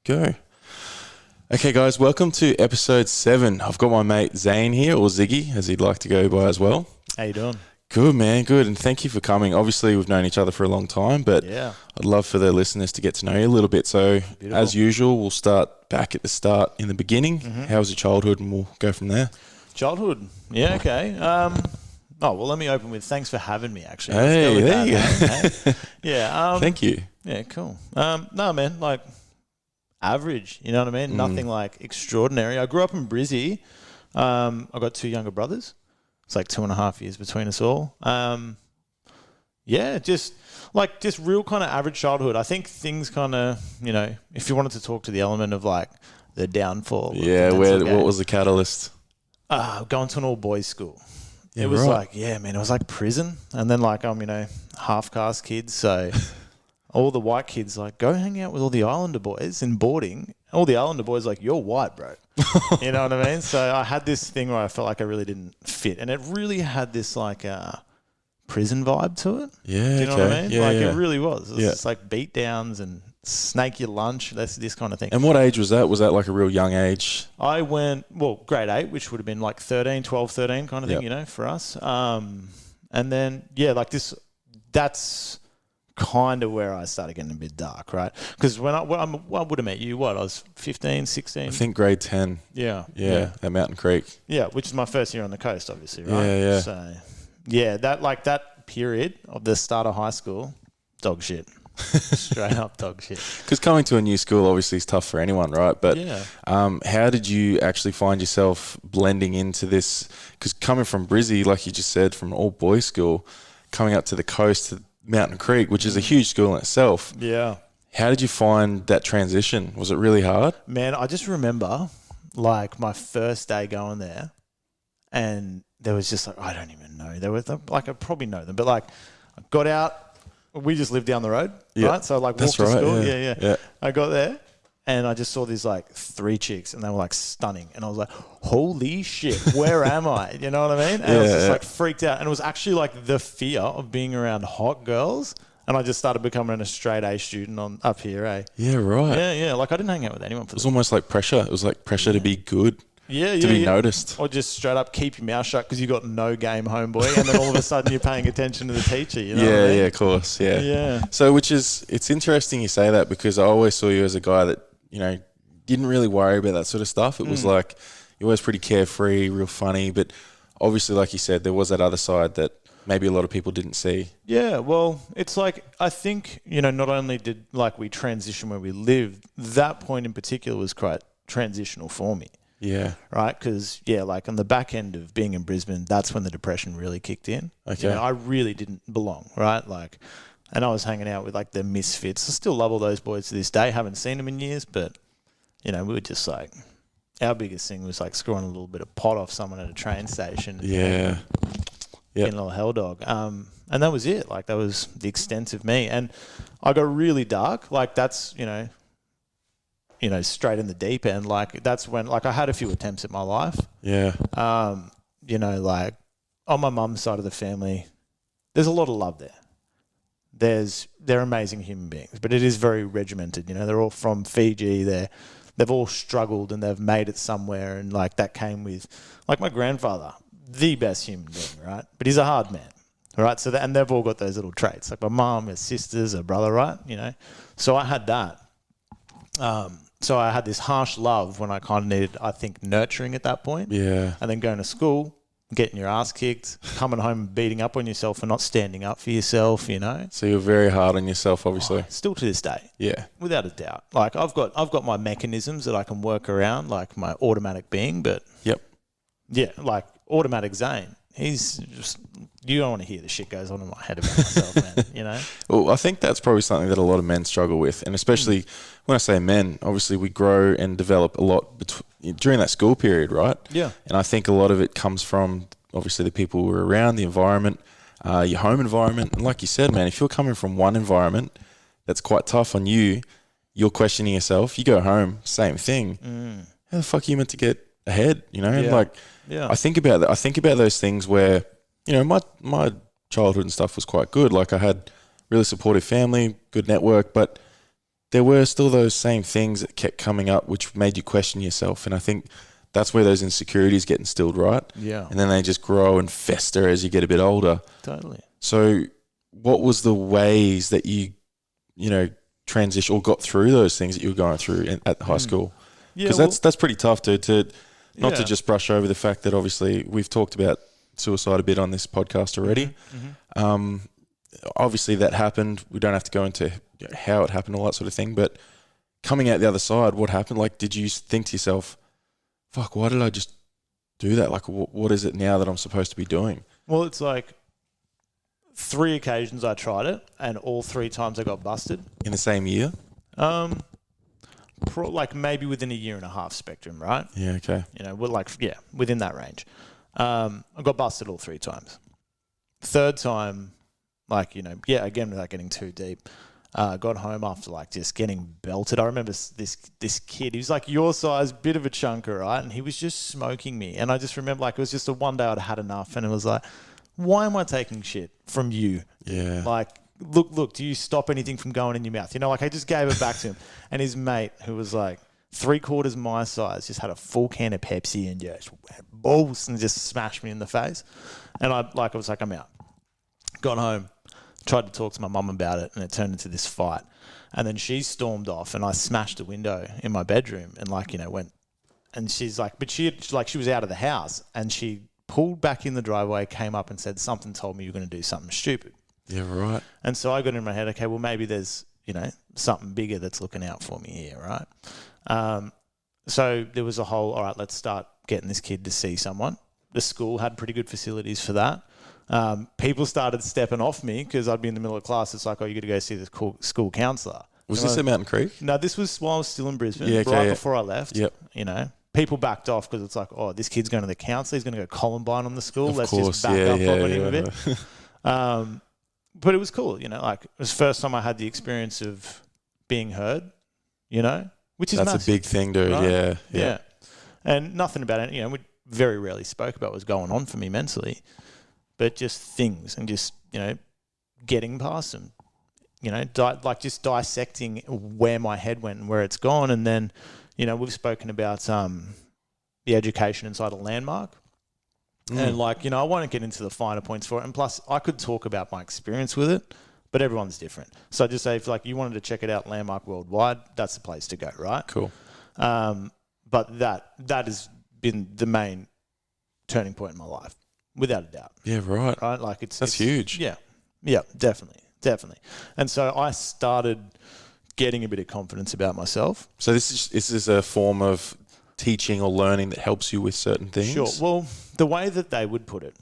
Go. Okay, guys, welcome to episode 7. I've got my mate Zain here, or Ziggy, as he'd like to go by as well. How you doing? Good, man, good. And thank you for coming. Obviously, we've known each other for a long time, but Yeah. I'd love for the listeners to get to know you a little bit. So, Beautiful. as usual, we'll start back at the start in the beginning. How was your childhood? And we'll go from there. Childhood. Yeah, okay. Let me open with thanks for having me, actually. Hey, there you go. Hey? Yeah. Thank you. Yeah, cool. No, man, like average, you know what I mean? Nothing like extraordinary. I grew up in Brizzy. I got 2 younger brothers. It's like 2.5 years between us all. Just real kind of average childhood. I think things kind of, if you wanted to talk to the element of like the downfall. Yeah, what was the catalyst? Going to an all boys school. Yeah, it was right. it was like prison. And then I'm, half caste kids. So all the white kids go hang out with all the Islander boys in boarding. All the Islander boys you're white, bro. You know what I mean? So I had this thing where I felt like I really didn't fit. And it really had this prison vibe to it. Yeah, do you know what I mean? Yeah, It really was. It was Yeah. just beat downs and snake your lunch. That's this kind of thing. And what age was that? Was that like a real young age? I went, grade 8, which would have been 12, 13 kind of thing, Yep. for us. And then, that's kind of where I started getting a bit dark, right? Because when I would have met you, I was 15, 16? I think grade 10. Yeah. At Mountain Creek. Yeah, which is my first year on the coast, obviously, right? Yeah. So, that period of the start of high school, dog shit. Straight up dog shit. Because coming to a new school obviously is tough for anyone, right? But how did you actually find yourself blending into this? Because coming from Brizzy, like you just said, from an all-boys school, coming up to the coast to Mountain Creek, which is a huge school in itself. Yeah. How did you find that transition? Was it really hard? Man, I just remember my first day going there, and there was just I don't even know. There was I probably know them, but I got out. We just lived down the road, right? So walked to school. Yeah. I got there and I just saw these 3 chicks and they were stunning. And I was like, holy shit, where am I? You know what I mean? And I was just freaked out. And it was actually the fear of being around hot girls. And I just started becoming a straight A student up here, eh? Yeah, right. Yeah. I didn't hang out with anyone for It was almost like pressure. It was like pressure to be good. To be noticed. Or just straight up keep your mouth shut because you got no game, homeboy, and then all of a sudden you're paying attention to the teacher. You know what I mean? Yeah, of course. Yeah. So, it's interesting you say that because I always saw you as a guy that, didn't really worry about that sort of stuff. It was you're always pretty carefree, real funny, but obviously, like you said, there was that other side that maybe a lot of people didn't see. Yeah, well, it's I think, not only did we transition where we lived, that point in particular was quite transitional for me. Yeah. Right? Because, on the back end of being in Brisbane, that's when the depression really kicked in. Okay. I really didn't belong, right? And I was hanging out with the misfits. I still love all those boys to this day. Haven't seen them in years, but, we were just our biggest thing was screwing a little bit of pot off someone at a train station. Yeah. Getting a little hell dog. And that was it. That was the extent of me. And I got really dark. That's, straight in the deep end. That's when, I had a few attempts at my life. Yeah. On my mum's side of the family, there's a lot of love there. They're amazing human beings, but it is very regimented. They're all from Fiji. They've all struggled and they've made it somewhere. And that came with, my grandfather, the best human being, right? But he's a hard man, right? So and they've all got those little traits. My mum, her sisters, her brother, right? So I had that. So I had this harsh love when I kind of needed, I think, nurturing at that point. Yeah. And then going to school, getting your ass kicked, coming home and beating up on yourself for not standing up for yourself, So you're very hard on yourself, obviously. Still to this day. Yeah. Without a doubt. I've got my mechanisms that I can work around, my automatic being, but Yep. yeah, automatic Zain. He's just, you don't want to hear the shit goes on in my head about myself, man, Well, I think that's probably something that a lot of men struggle with. And especially when I say men, obviously we grow and develop a lot during that school period, right? Yeah. And I think a lot of it comes from obviously the people who are around, the environment, your home environment. And like you said, man, if you're coming from one environment that's quite tough on you, you're questioning yourself. You go home, same thing. How the fuck are you meant to get ahead? And Yeah. I think about that. I think about those things where, my childhood and stuff was quite good. I had really supportive family, good network, but there were still those same things that kept coming up, which made you question yourself. And I think that's where those insecurities get instilled, right? Yeah. And then they just grow and fester as you get a bit older. Totally. So what was the ways that you transition or got through those things that you were going through at high school? Because that's pretty tough to not to just brush over the fact that obviously we've talked about suicide a bit on this podcast already. Obviously that happened. We don't have to go into how it happened, all that sort of thing. But coming out the other side, what happened? Like, did you think to yourself, fuck, why did I just do that? Like, what is it now that I'm supposed to be doing? Well, it's like 3 occasions I tried it, and all 3 times I got busted. In the same year? Like maybe within a year and a half spectrum, right? Yeah, okay. Within that range. I got busted all 3 times. Third time, again, without getting too deep, got home after just getting belted. I remember this kid, he was like your size, bit of a chunker, right? And he was just smoking me. And I just remember it was just one day I'd had enough, and it was like, why am I taking shit from you? Yeah. Like, look, do you stop anything from going in your mouth? I just gave it back to him. And his mate, who was like 3/4 my size, just had a full can of Pepsi and just balls and just smashed me in the face. And I was like, I'm out. Got home, tried to talk to my mum about it, and it turned into this fight. And then she stormed off, and I smashed a window in my bedroom and went. And she's like, but she was out of the house, and she pulled back in the driveway, came up and said, something told me you're going to do something stupid. Yeah, right. And so I got in my head, okay, well, maybe there's, something bigger that's looking out for me here, right? So there was a whole, all right, let's start getting this kid to see someone. The school had pretty good facilities for that. People started stepping off me because I'd be in the middle of class. It's like, oh, you got to go see the school counsellor. Was this at Mountain Creek? No, this was while I was still in Brisbane, before I left. Yep. People backed off because it's like, oh, this kid's going to the counsellor. He's going to go Columbine on the school. Of Let's course. just back up on him a bit. But it was cool, it was the first time I had the experience of being heard, which is That's massive, a big thing, dude. right? Yeah. And nothing about it, we very rarely spoke about what was going on for me mentally, but just things and just, getting past them, just dissecting where my head went and where it's gone. And then, we've spoken about the education inside a landmark. And I won't get into the finer points for it. And plus, I could talk about my experience with it, but everyone's different. So I just say, if you wanted to check it out, Landmark Worldwide, that's the place to go, right? Cool. But that has been the main turning point in my life, without a doubt. Yeah, right. Right? That's huge. Yeah, definitely. And so I started getting a bit of confidence about myself. So this is a form of teaching or learning that helps you with certain things? Sure. Well, the way that they would put it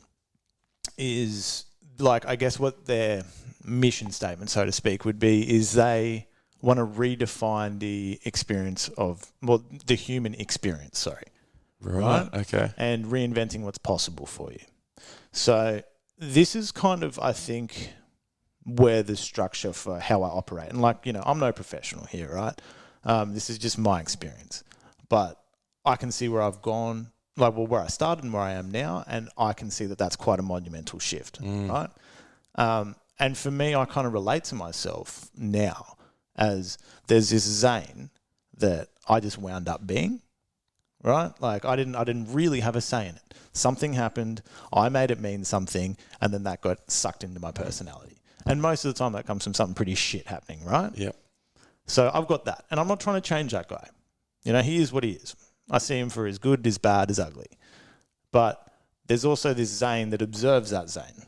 is I guess what their mission statement, so to speak, would be is they want to redefine the experience the human experience, sorry. Right? Okay. And reinventing what's possible for you. So this is kind of, I think, where the structure for how I operate. And I'm no professional here, right? This is just my experience. But I can see where I've gone, where I started and where I am now, and I can see that that's quite a monumental shift, right? And for me, I kind of relate to myself now as there's this Zain that I just wound up being, right? I didn't really have a say in it. Something happened, I made it mean something, and then that got sucked into my personality. And most of the time, that comes from something pretty shit happening, right? Yep. So I've got that, and I'm not trying to change that guy. He is what he is. I see him for as good, as bad, as ugly. But there's also this Zain that observes that Zain,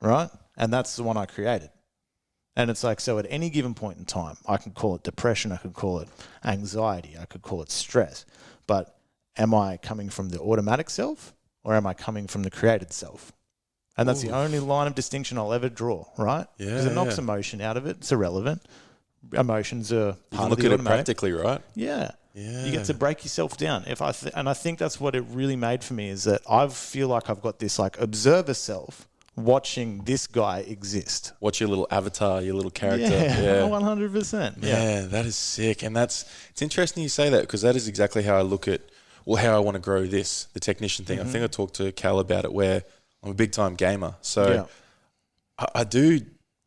right? And that's the one I created. And it's so at any given point in time, I can call it depression, I could call it anxiety, I could call it stress. But am I coming from the automatic self or am I coming from the created self? And that's the only line of distinction I'll ever draw, right? Yeah. Because it knocks emotion out of it. It's irrelevant. Emotions are part of the automatic. Look at it practically, right? Yeah. Yeah. You get to break yourself down. And I think that's what it really made for me is that I feel like I've got this observer self watching this guy exist. Watch your little avatar, your little character. Yeah, 100%. Yeah, that is sick. And it's interesting you say that because that is exactly how I look at, how I want to grow the technician thing. I think I talked to Cal about it where I'm a big time gamer. So I do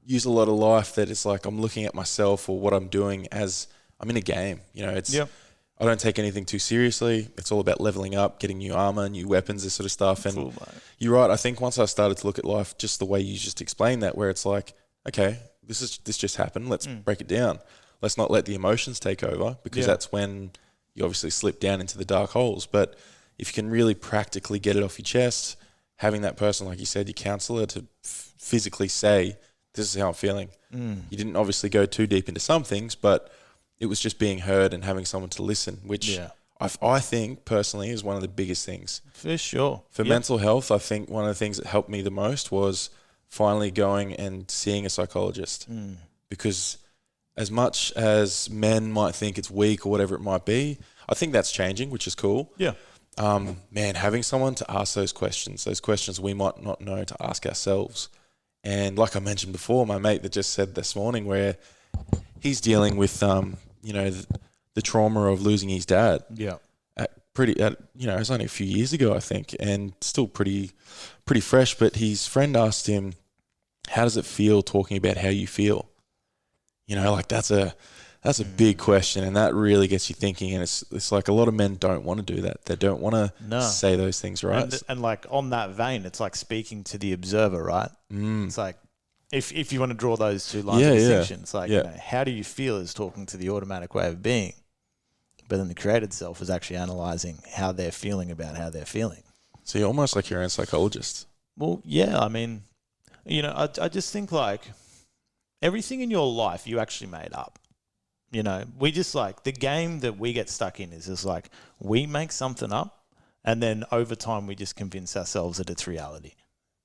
use a lot of life that it's like I'm looking at myself or what I'm doing as I'm in a game. You know, it's I don't take anything too seriously. It's all about leveling up, getting new armor, new weapons, this sort of stuff. And Cool, mate. you're right. I think once I started to look at life just the way you just explained that, where it's like, okay, this just happened. Let's break it down. Let's not let the emotions take over, because that's when you obviously slip down into the dark holes. But if you can really practically get it off your chest, having that person, like you said, your counselor, to physically say, this is how I'm feeling. You didn't obviously go too deep into some things, but it was just being heard and having someone to listen, which I think personally is one of the biggest things. For sure. For mental health, I think one of the things that helped me the most was finally going and seeing a psychologist. Because as much as men might think it's weak or whatever it might be, I think that's changing, which is cool. Yeah. Man, having someone to ask those questions we might not know to ask ourselves. And like I mentioned before, my mate that just said this morning, where he's dealing with, the trauma of losing his dad. Yeah. It was only a few years ago, I think, and still pretty fresh. But his friend asked him, how does it feel talking about how you feel? You know, like that's a big question, and that really gets you thinking. And it's like a lot of men don't want to do that. They don't want to say those things, right? And like on that vein, it's like speaking to the observer, right? It's like if you want to draw those two lines of distinction, it's like how do you feel is talking to the automatic way of being, but then the created self is actually analyzing how they're feeling about how they're feeling. So you're almost like your own psychologist. Well, yeah, I mean, I just think like everything in your life you actually made up. You know, we just like the game that we get stuck in is just like we make something up, and then over time we just convince ourselves that it's reality.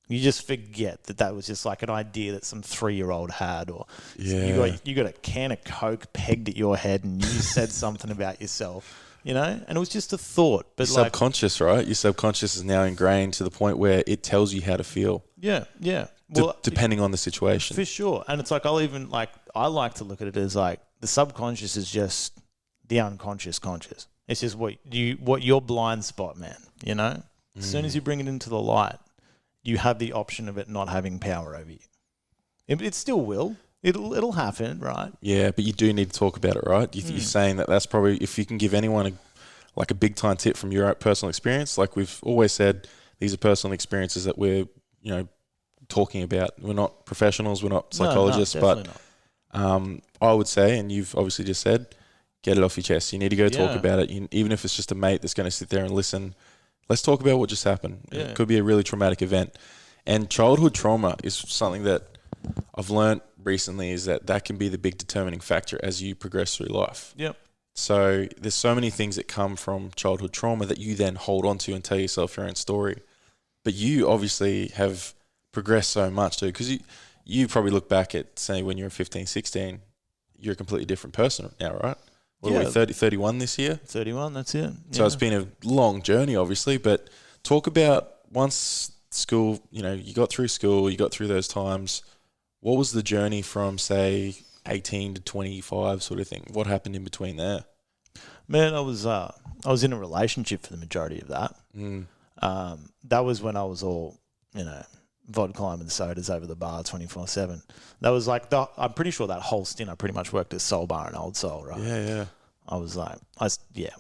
You just forget that was just like an idea that some 3-year-old had, or you got a can of Coke pegged at your head and you said something about yourself, and it was just a thought. But your subconscious, right? Your subconscious is now ingrained to the point where it tells you how to feel. Yeah, yeah. Well, depending on the situation. For sure. And it's like I like to look at it as like the subconscious is just the unconscious conscious. It's just what your blind spot, man, As soon as you bring it into the light, you have the option of it not having power over you. It still will. It'll happen, right? Yeah, but you do need to talk about it, right? You're saying that's probably, if you can give anyone a big time tip from your own personal experience, like we've always said, these are personal experiences that we're, talking about. We're not professionals, we're not psychologists, but I would say, and you've obviously just said, get it off your chest. You need to go talk about it. Even if it's just a mate that's going to sit there and listen, let's talk about what just happened. Yeah. It could be a really traumatic event. And childhood trauma is something that I've learned recently, is that can be the big determining factor as you progress through life. Yep. So there's so many things that come from childhood trauma that you then hold on to and tell yourself your own story. But you obviously have progressed so much too, because you probably look back at, say, when you were 15, 16, you're a completely different person now, right? What are we, 31 this year? 31, that's it. So it's been a long journey, obviously, but talk about once school, you got through school, you got through those times. What was the journey from, say, 18 to 25 sort of thing? What happened in between there? Man, I was in a relationship for the majority of that. That was when I was all, vodka and sodas over the bar 24/7. That was like I'm pretty sure that whole stint I pretty much worked at Soul Bar and Old Soul, right? Yeah. I was like, I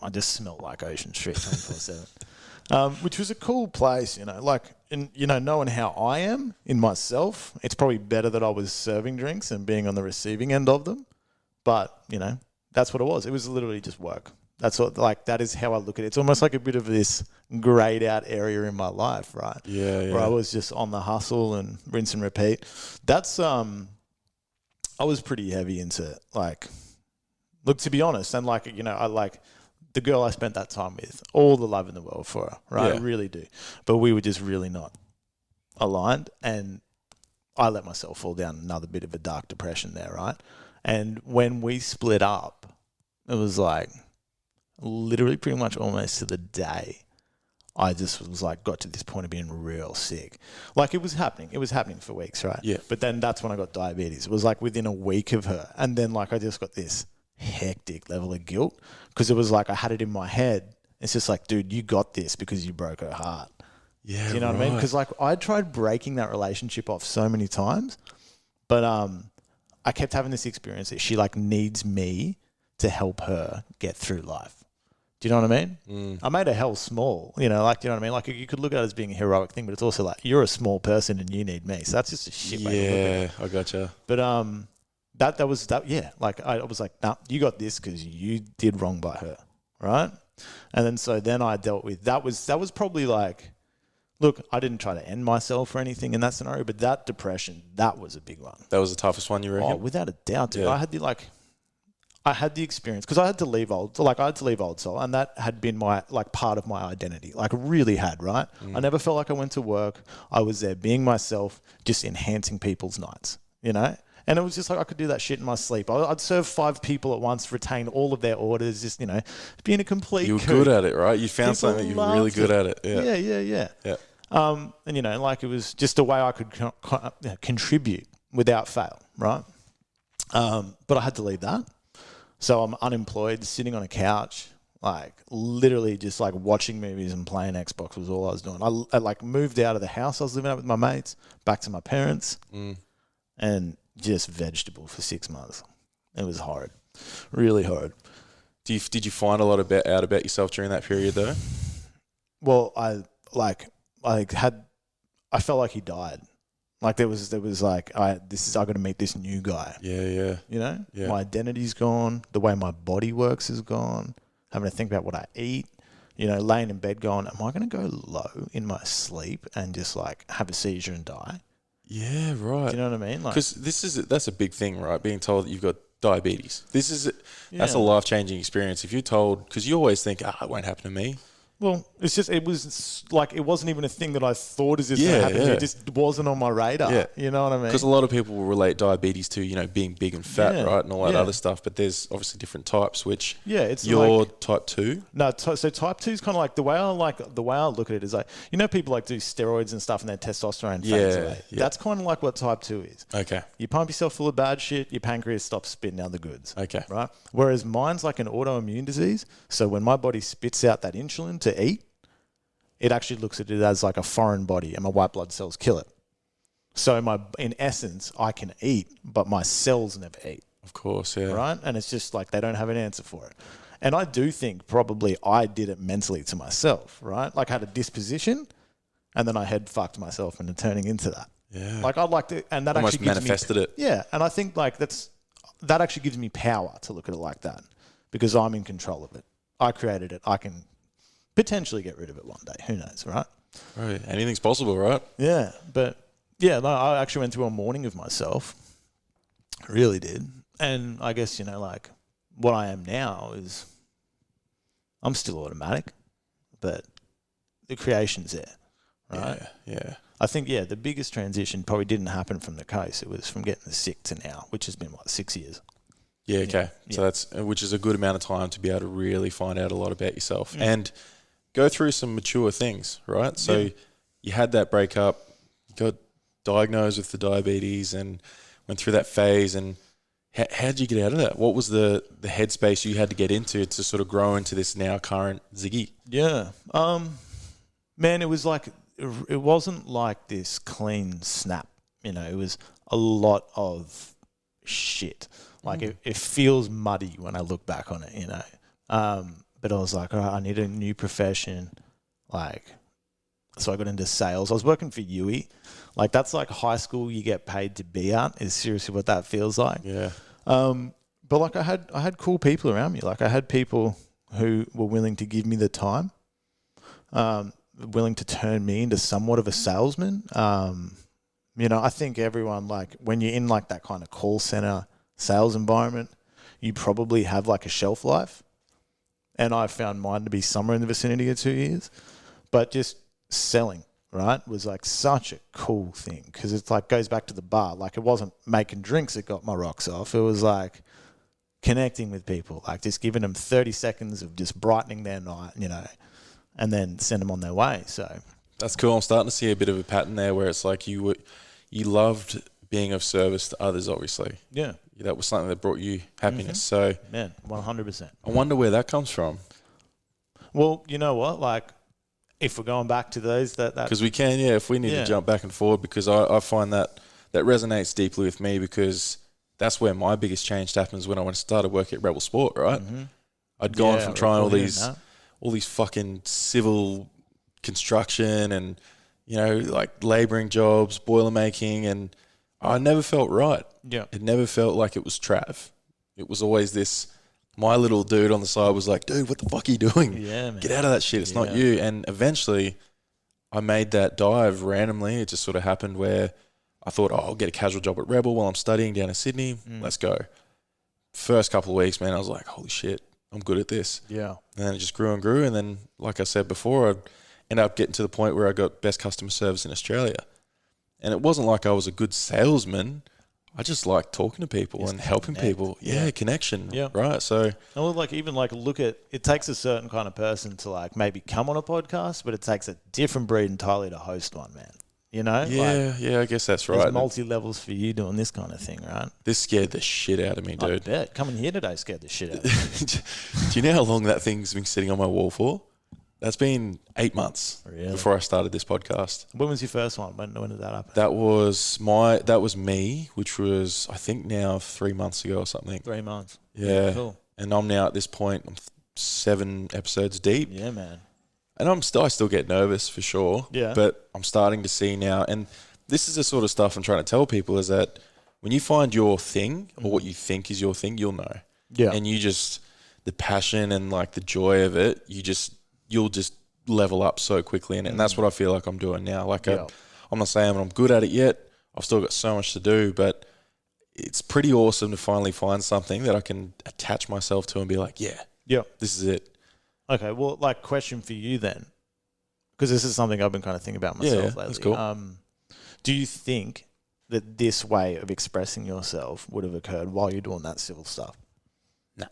just smelled like Ocean Street 24/7. Which was a cool place, knowing how I am in myself, it's probably better that I was serving drinks and being on the receiving end of them. But, that's what it was. It was literally just work. That's what, that is how I look at it. It's almost like a bit of this grayed out area in my life, right? Yeah. Where I was just on the hustle and rinse and repeat. That's, I was pretty heavy into look, to be honest, and I like the girl I spent that time with, all the love in the world for her, right? Yeah. I really do. But we were just really not aligned, and I let myself fall down another bit of a dark depression there, right? And when we split up, it was literally pretty much almost to the day, I just was got to this point of being real sick. It was happening. It was happening for weeks, right? Yeah. But then that's when I got diabetes. It was within a week of her. And then I just got this hectic level of guilt, because it was I had it in my head. It's just dude, you got this because you broke her heart. Yeah. Do you know what I mean? Because I tried breaking that relationship off so many times, But I kept having this experience that she like needs me to help her get through life. Do you know what I mean? I made her hell small, you know, like, do you know what I mean? Like you could look at it as being a heroic thing, but it's also like you're a small person and you need me. So that's just a shit way to look at it. Yeah, I gotcha. But that was that. Yeah, like I was like, nah, you got this because you did wrong by her, right? And then I dealt with that was probably like, look, I didn't try to end myself or anything in that scenario, but that depression, that was a big one. That was the toughest one, you reckon? Oh, without a doubt, dude. Yeah. I had the experience because I had to leave Old Soul, and that had been my like part of my identity, like really had, right? I never felt like I went to work. I was there being myself, just enhancing people's nights, you know? And it was just like I could do that shit in my sleep. I'd serve 5 people at once, retain all of their orders, just, you know, being a complete You were kook. good at it, right? You found People something that you were really loved good it. at it. Yeah. Yeah. Yeah. And, you know, like it was just a way I could contribute without fail, right? But I had to leave that. So I'm unemployed, sitting on a couch, like literally just like watching movies and playing Xbox was all I was doing. I like moved out of the house I was living at with my mates, back to my parents, and just vegetable for 6 months. It was horrid, really horrid. Did you find a lot out about yourself during that period though? Well, I felt like he died. Like there was like I got to meet this new guy. Yeah. You know, Yeah. my identity's gone. The way my body works is gone. Having to think about what I eat. You know, laying in bed going, am I going to go low in my sleep and just like have a seizure and die? Yeah, right. Do you know what I mean? Like, Because that's a big thing, right? Being told that you've got diabetes. That's Yeah. a life-changing experience. If you're told, because you always think, it won't happen to me. well, it was like it wasn't even a thing that I thought is this going Yeah, to happen to me. yeah. It just wasn't on my radar. Yeah. You know what I mean? Because a lot of people will relate diabetes to, you know, being big and fat, Yeah, right? And all that yeah. other stuff. But there's obviously different types, which it's you're like, type 2. no. So type 2 is kind of like the way I look at it is like, you know, people like do steroids and stuff and their testosterone fades away. Yeah. That's kind of like what type 2 is. Okay. You pump yourself full of bad shit, your pancreas stops spitting out the goods. Okay. Right? Whereas mine's like an autoimmune disease. So when my body spits out that insulin to eat, it actually looks at it as like a foreign body and my white blood cells kill it. So in essence, I can eat, but my cells never eat. Of course, yeah. Right? And it's just like they don't have an answer for it. And I do think probably I did it mentally to myself, right? Like I had a disposition and then I had fucked myself into turning into that. Yeah. Like I'd like to, and that Almost actually gives manifested me, it. Yeah. And I think like that actually gives me power to look at it like that because I'm in control of it. I created it. I can potentially get rid of it one day. Who knows, right? Right. Anything's possible, right? Yeah. But yeah, no, I actually went through a mourning of myself. Really did. And I guess, you know, like what I am now is I'm still automatic, but the creation's there, right? Yeah. I think, the biggest transition probably didn't happen from the coast. It was from getting sick to now, which has been, 6 years. Yeah, okay. Yeah. So that's, which is a good amount of time to be able to really find out a lot about yourself and go through some mature things, right? So you had that breakup, you got diagnosed with the diabetes and went through that phase. And how did you get out of that? What was the headspace you had to get into to sort of grow into this now current Ziggy? Yeah. Man, it was like, it wasn't like this clean snap, you know, it was a lot of shit. Like it feels muddy when I look back on it, you know. But I was like, all right, I need a new profession. Like, so I got into sales. I was working for Yui. Like that's like high school you get paid to be at is seriously what that feels like. Yeah. But like I had cool people around me. Like I had people who were willing to give me the time, willing to turn me into somewhat of a salesman. You know, I think everyone, like when you're in like that kind of call center sales environment, you probably have like a shelf life. And I found mine to be somewhere in the vicinity of 2 years. But just selling, right, was like such a cool thing because it's like goes back to the bar. Like it wasn't making drinks that got my rocks off. It was like connecting with people, like just giving them 30 seconds of just brightening their night, you know, and then send them on their way. So that's cool. I'm starting to see a bit of a pattern there where it's like you loved being of service to others, obviously. Yeah. That was something that brought you happiness. So, man, 100%. I wonder where that comes from. Well, you know what? Like, if we're going back to those, that because we can, if we need to jump back and forward, because I find that that resonates deeply with me because that's where my biggest change happens when I started working at Rebel Sport, right? I'd gone from trying all these fucking civil construction and, you know, like labouring jobs, boiler making, and I never felt right. Yeah. It never felt like it was Trav. It was always this, my little dude on the side was like, dude, what the fuck are you doing? Yeah, man. Get out of that shit. It's not you. And eventually I made that dive randomly. It just sort of happened where I thought, oh, I'll get a casual job at Rebel while I'm studying down in Sydney. Let's go. First couple of weeks, man, I was like, holy shit, I'm good at this. Yeah. And then it just grew and grew. And then, like I said before, I ended up getting to the point where I got best customer service in Australia. And it wasn't like I was a good salesman. I just like talking to people and helping people. Yeah, connection. Yeah. Right. So, and like even like look at, it takes a certain kind of person to like maybe come on a podcast, but it takes a different breed entirely to host one, man. You know? Yeah, I guess that's right. There's multi-levels for you doing this kind of thing, right? This scared the shit out of me, dude. I bet. Coming here today scared the shit out of me. Do you know how long that thing's been sitting on my wall for? That's been 8 months before I started this podcast. When was your first one? When did that happen? That was me, which was, I think now 3 months ago or something. 3 months. Yeah. Cool. And I'm now at this point, I'm 7 episodes deep. Yeah, man. And I still get nervous for sure. Yeah. But I'm starting to see now, and this is the sort of stuff I'm trying to tell people is that when you find your thing or what you think is your thing, you'll know. Yeah. And you just, the passion and like the joy of it, you'll just level up so quickly. And that's what I feel like I'm doing now. Like I'm not saying I'm good at it yet. I've still got so much to do, but it's pretty awesome to finally find something that I can attach myself to and be like, yeah, this is it. Okay, well, like, question for you then, because this is something I've been kind of thinking about myself lately. That's cool. Do you think that this way of expressing yourself would have occurred while you're doing that civil stuff? No.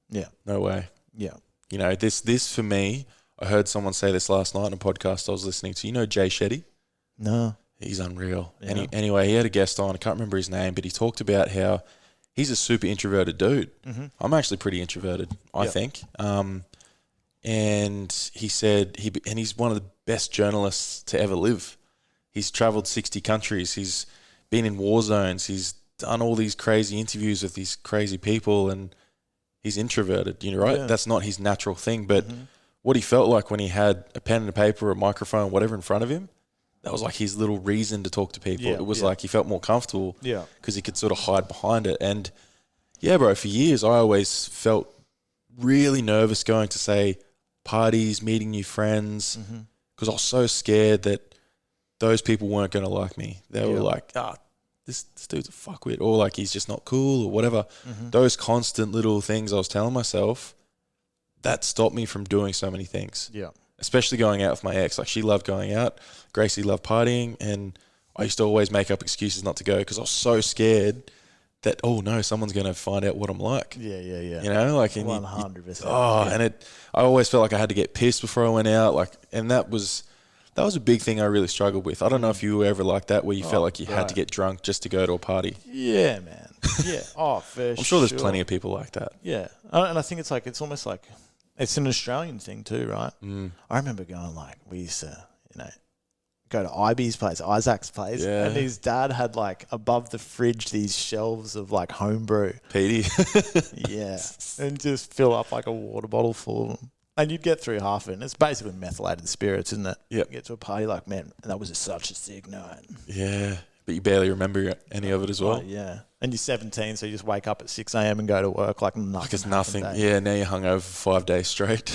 Yeah. No way. Yeah. You know, this for me, I heard someone say this last night in a podcast I was listening to. You know Jay Shetty? No. He's unreal. Yeah. Anyway, he had a guest on. I can't remember his name, but he talked about how he's a super introverted dude. I'm actually pretty introverted, I think. And he said he's one of the best journalists to ever live. He's traveled 60 countries. He's been in war zones. He's done all these crazy interviews with these crazy people, and he's introverted, you know, right? Yeah. That's not his natural thing. But what he felt like when he had a pen and a paper, a microphone, whatever in front of him, that was like his little reason to talk to people. It was like he felt more comfortable because he could sort of hide behind it. And yeah, bro, for years I always felt really nervous going to, say, parties, meeting new friends, because I was so scared that those people weren't going to like me. They were like, this dude's a fuckwit, or like he's just not cool or whatever. Those constant little things I was telling myself, that stopped me from doing so many things. Yeah. Especially going out with my ex. Like, she loved going out. Gracie loved partying, and I used to always make up excuses not to go because I was so scared that, oh no, someone's going to find out what I'm like. Yeah. You know, like, 100%. And I always felt like I had to get pissed before I went out. Like, and that was a big thing I really struggled with. I don't know if you were ever like that, where you felt like you had to get drunk just to go to a party. Yeah, man. Yeah. I'm sure there's plenty of people like that. Yeah. And I think it's almost like, it's an Australian thing too, right? I remember going, like, we used to, go to Ivy's place, Isaac's place, and his dad had, like, above the fridge these shelves of, like, homebrew. Petey. Yeah. And just fill up, like, a water bottle full of them. And you'd get through half of it. And it's basically methylated spirits, isn't it? Yeah. You get to a party like, man, that was such a sick night. Yeah. But you barely remember any of it as well. Oh, yeah. And you're 17, so you just wake up at 6 a.m. and go to work like nothing. Like it's nothing. Yeah, now you're hungover for 5 days straight.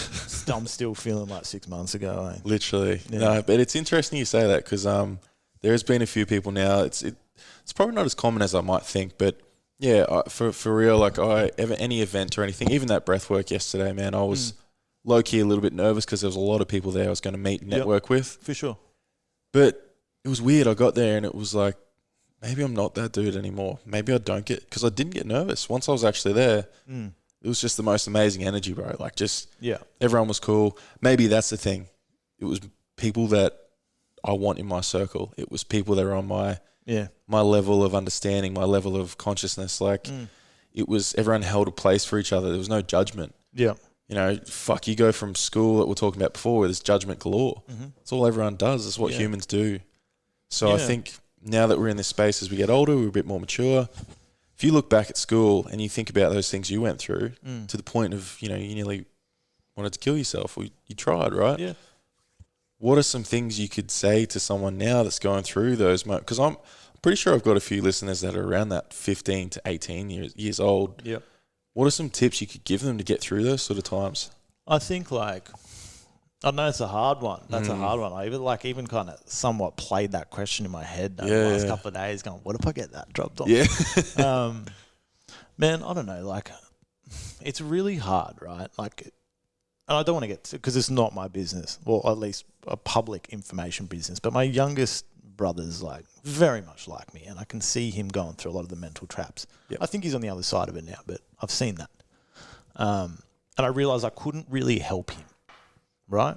I'm still feeling like 6 months ago. Eh? Literally. Yeah. No, but it's interesting you say that, because there has been a few people now. It's probably not as common as I might think, but yeah, for real, like any event or anything, even that breath work yesterday, man, I was low-key a little bit nervous because there was a lot of people there I was going to meet and network with. For sure. But it was weird. I got there and it was like, maybe I'm not that dude anymore. Maybe I don't get, because I didn't get nervous. Once I was actually there, it was just the most amazing energy, bro. Like, just, everyone was cool. Maybe that's the thing. It was people that I want in my circle. It was people that are on my level of understanding, my level of consciousness. Like, it was, everyone held a place for each other. There was no judgment. Yeah. You know, you go from school that we're talking about before where there's judgment galore. That's all everyone does. That's what humans do. So I think now that we're in this space as we get older, we're a bit more mature. If you look back at school and you think about those things you went through to the point of, you nearly wanted to kill yourself, or you tried, right? Yeah. What are some things you could say to someone now that's going through those moments? Because I'm pretty sure I've got a few listeners that are around that 15 to 18 years old. Yep. What are some tips you could give them to get through those sort of times? I think I know it's a hard one. That's a hard one. I even kind of somewhat played that question in my head the last couple of days going, what if I get that dropped on? Yeah. Man, I don't know. It's really hard, right? And I don't want to get, because it's not my business, or at least a public information business, but my youngest brother's very much like me, and I can see him going through a lot of the mental traps. Yep. I think he's on the other side of it now, but I've seen that. And I realized I couldn't really help him, right?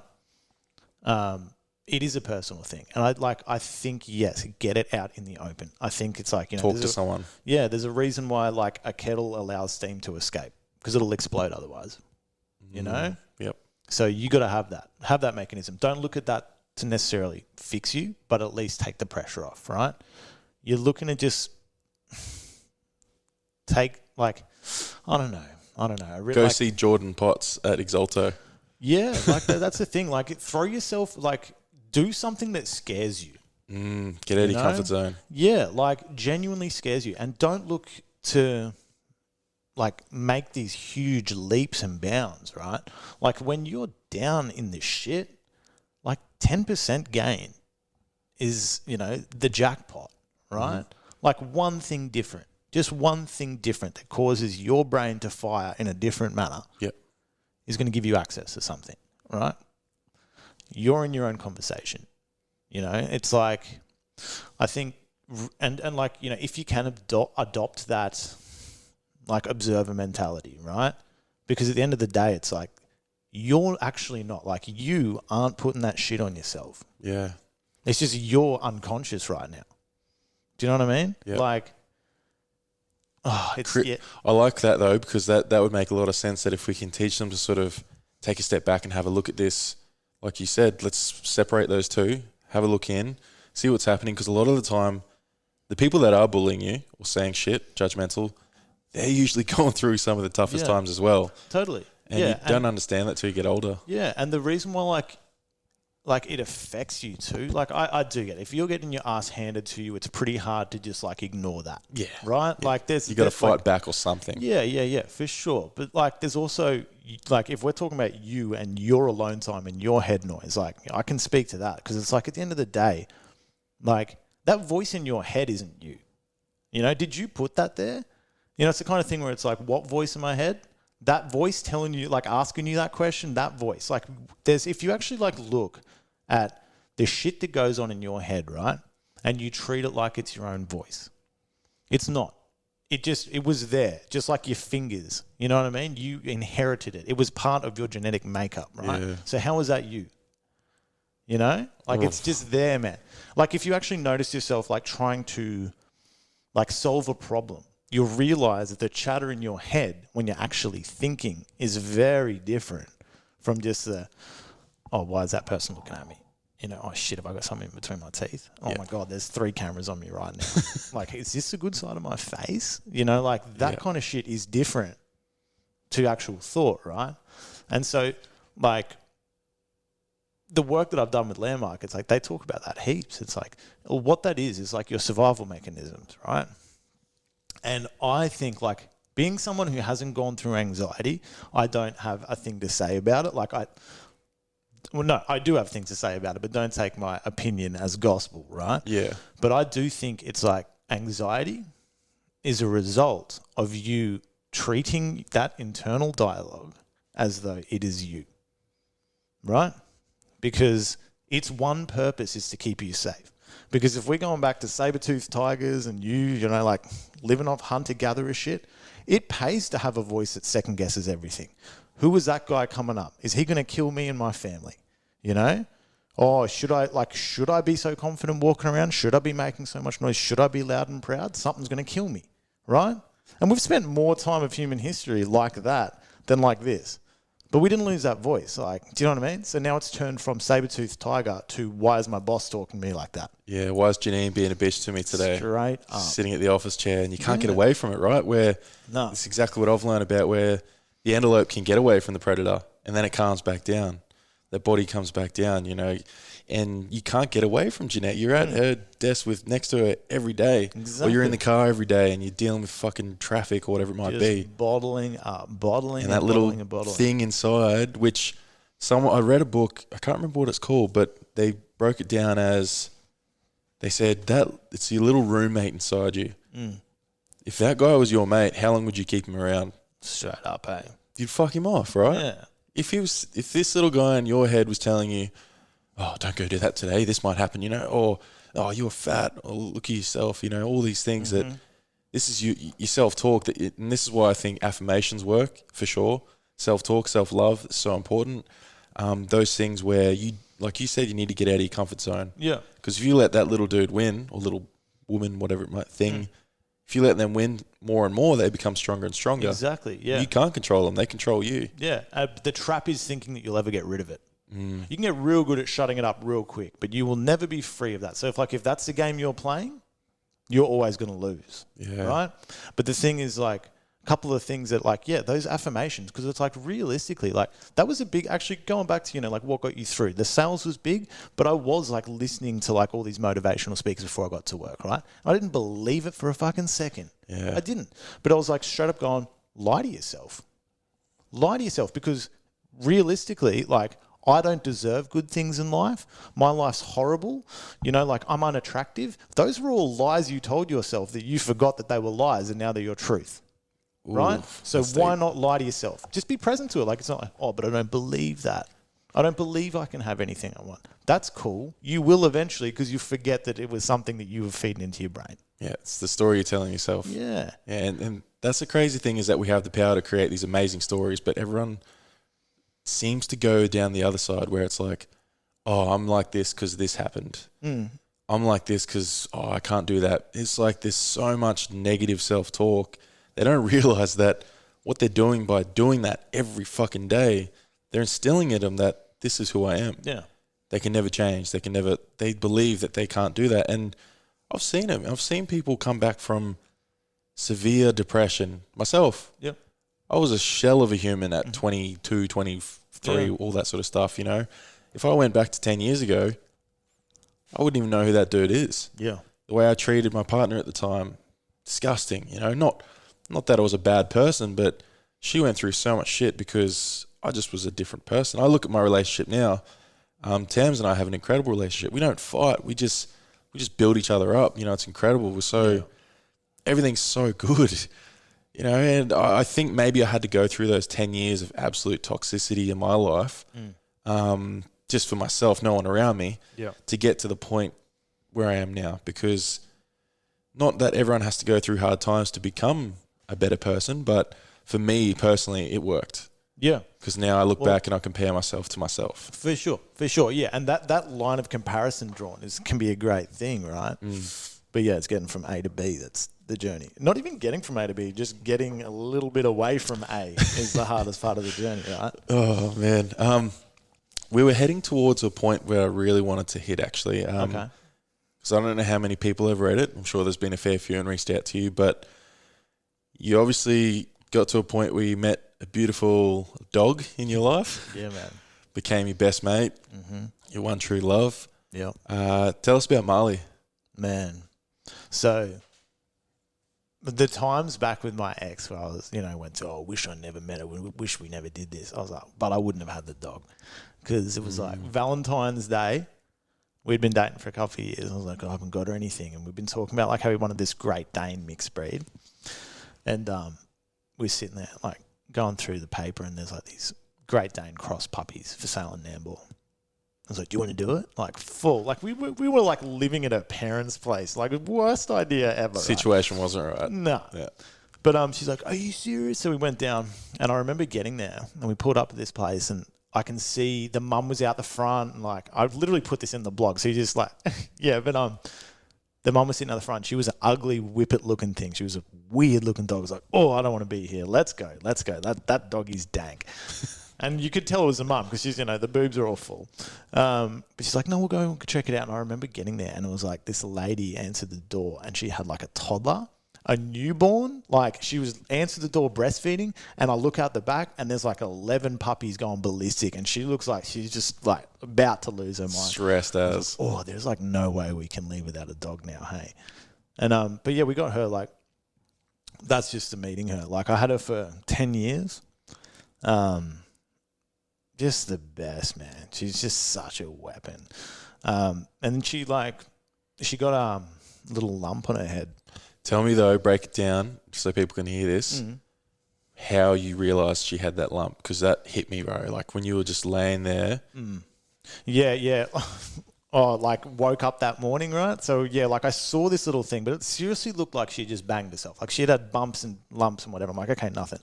It is a personal thing. And I think, yes, get it out in the open. I think it's talk to someone. Yeah, there's a reason why a kettle allows steam to escape, because it'll explode otherwise, Yep. So you got to have that mechanism. Don't look at that to necessarily fix you, but at least take the pressure off, right? You're looking to just take I don't know. I really go see Jordan Potts at Exalto. Yeah, that's the thing. Throw yourself, do something that scares you. Get out of your comfort zone. Yeah, genuinely scares you, and don't look to make these huge leaps and bounds, right? When you're down in the shit, 10% gain is, the jackpot, right? One thing different, just one thing different that causes your brain to fire in a different manner is going to give you access to something, right? You're in your own conversation. It's I think, and if you can adopt that, observer mentality, right? Because at the end of the day, it's you're actually not, you aren't putting that shit on yourself. Yeah. It's just you're unconscious right now. Do you know what I mean? Yeah. It's... I like that though, because that would make a lot of sense, that if we can teach them to sort of take a step back and have a look at this, like you said, let's separate those two, have a look in, see what's happening, because a lot of the time, the people that are bullying you or saying shit, judgmental, they're usually going through some of the toughest times as well. Totally. And you don't understand that till you get older. Yeah, and the reason why it affects you too, I do get it. If you're getting your ass handed to you, it's pretty hard to just ignore that. Yeah. Right? Yeah. You got to fight back or something. Yeah, for sure. But there's also if we're talking about you and your alone time and your head noise, I can speak to that, because it's at the end of the day, that voice in your head isn't you. Did you put that there? It's the kind of thing where it's what voice in my head? That voice telling you, asking you that question, that voice. If you actually look at the shit that goes on in your head, right? And you treat it like it's your own voice. It's not. It was there, just like your fingers. You know what I mean? You inherited it. It was part of your genetic makeup, right? Yeah. So how is that you? It's just there, man. If you actually notice yourself trying to solve a problem, you'll realize that the chatter in your head when you're actually thinking is very different from just why is that person looking at me? Oh shit, have I got something in between my teeth? Oh my God, there's 3 cameras on me right now. Is this a good side of my face? That kind of shit is different to actual thought, right? And so, the work that I've done with Landmark, it's they talk about that heaps. It's what that is your survival mechanisms, right? And I think being someone who hasn't gone through anxiety, I don't have a thing to say about it. I do have things to say about it, but don't take my opinion as gospel, right? Yeah. But I do think it's anxiety is a result of you treating that internal dialogue as though it is you, right? Because its one purpose is to keep you safe. Because if we're going back to saber-toothed tigers and living off hunter-gatherer shit, it pays to have a voice that second-guesses everything. Who was that guy coming up? Is he going to kill me and my family? Oh, should I be so confident walking around? Should I be making so much noise? Should I be loud and proud? Something's going to kill me, right? And we've spent more time of human history like that than like this. But we didn't lose that voice. Like, do you know what I mean? So now it's turned from saber-toothed tiger to why is my boss talking to me like that? Yeah, why is Janine being a bitch to me today? Straight up. Sitting at the office chair, and you can't get away from it, right? Where No. it's exactly what I've learned about, where the antelope can get away from the predator, and then it calms back down. The body comes back down, you know, and you can't get away from Jeanette. You're at her desk next to her every day, or you're in the car every day, and you're dealing with fucking traffic or whatever it might be. Bottling up, bottling, and that little thing inside, which I read a book, I can't remember what it's called, but they broke it down as, they said that it's your little roommate inside you. If that guy was your mate, how long would you keep him around? Straight up, hey. You'd fuck him off, right? Yeah. If this little guy in your head was telling you, oh, don't go do that today, this might happen, you know, or, oh, you're fat, or look at yourself, you know, all these things that, this is your self-talk, and this is why I think affirmations work, for sure. Self-talk, self-love is so important. Those things where you, like you said, you need to get out of your comfort zone. Yeah. Because if you let that little dude win, or little woman, whatever it might think, if you let them win more and more, they become stronger and stronger. Exactly, yeah. You can't control them. They control you. Yeah. The trap is thinking that you'll ever get rid of it. You can get real good at shutting it up real quick, but you will never be free of that. So if that's the game you're playing, you're always going to lose. Yeah. Right? But the thing is, like, a couple of things that, like, yeah, those affirmations, because it's like realistically, like, that was a big, actually going back to, you know, like what got you through. The sales was big, but I was like listening to like all these motivational speakers before I got to work, right? I didn't believe it for a fucking second. Yeah. I didn't. But I was like straight up going, lie to yourself. Lie to yourself, because realistically, like, I don't deserve good things in life. My life's horrible. You know, like, I'm unattractive. Those were all lies you told yourself that you forgot that they were lies and now they're your truth. Ooh, right? So why not lie to yourself? Just be present to it. Like, it's not like, oh, but I don't believe that. I don't believe I can have anything I want. That's cool. You will eventually, because you forget that it was something that you were feeding into your brain. Yeah, it's the story you're telling yourself. Yeah. And that's the crazy thing, is that we have the power to create these amazing stories, but everyone seems to go down the other side where it's like, oh, I'm like this because this happened. I'm like this because, oh, I can't do that. It's like there's so much negative self-talk. They don't realize that what they're doing by doing that every fucking day, they're instilling in them that this is who I am. Yeah. They can never change. They believe that they can't do that. And I've seen them. I've seen people come back from severe depression. Myself. Yep. I was a shell of a human at 22, 23, all that sort of stuff, you know. If I went back to 10 years ago, I wouldn't even know who that dude is. Yeah. The way I treated my partner at the time, disgusting, you know. Not that I was a bad person, but she went through so much shit because I just was a different person. I look at my relationship now. Tams and I have an incredible relationship. We don't fight. We just build each other up. You know, it's incredible. We're so everything's so good. You know, and I think maybe I had to go through those 10 years of absolute toxicity in my life, just for myself, no one around me, to get to the point where I am now. Because not that everyone has to go through hard times to become a better person, but for me personally, it worked. Yeah. Because now I look back and I compare myself to myself. For sure. Yeah. And that line of comparison drawn can be a great thing, right? But yeah, it's getting from A to B. That's the journey. Not even getting from A to B, just getting a little bit away from A is the hardest part of the journey, right? Oh, man. We were heading towards a point where I really wanted to hit, actually. Okay. Because I don't know how many people have read it. I'm sure there's been a fair few and reached out to you. But you obviously got to a point where you met a beautiful dog in your life. Yeah, man. Became your best mate. Your one true love. Yeah. Tell us about Marley. Man. So the times back with my ex where I was, went to, wish I never met her. Wish we never did this. I was like, but I wouldn't have had the dog. Because it was like Valentine's Day. We'd been dating for a couple of years. I was like, I haven't got her anything. And we've been talking about like how we wanted this Great Dane mixed breed. And we're sitting there like going through the paper and there's like these Great Dane cross puppies for sale in Nambour. I was like, do you want to do it? Like full. Like we were like living at her parents' place. Like worst idea ever. Situation wasn't right. No. Yeah. But she's like, are you serious? So we went down and I remember getting there and we pulled up at this place and I can see the mum was out the front and like, I've literally put this in the blog. So you just like, yeah, but the mum was sitting at the front. She was an ugly whippet looking thing. She was a weird looking dog. I was like, oh, I don't want to be here. Let's go. That dog is dank. And you could tell it was the mum because she's, the boobs are all full. But she's like, no, we'll go check it out. And I remember getting there and it was like this lady answered the door and she had like a toddler, a newborn. Like she was answered the door breastfeeding and I look out the back and there's like 11 puppies going ballistic and she looks like she's just like about to lose her mind. Stressed as. Oh, there's like no way we can leave without a dog now, hey? And but yeah, we got her like, that's just a meeting her. Like I had her for 10 years. Just the best, man. She's just such a weapon. And she got a little lump on her head. Tell me though, break it down so people can hear this. How you realised she had that lump, because that hit me, bro. Like when you were just laying there. Yeah. Oh, like woke up that morning, right? So yeah, like I saw this little thing, but it seriously looked like she just banged herself. Like she had bumps and lumps and whatever. I'm like, okay, nothing.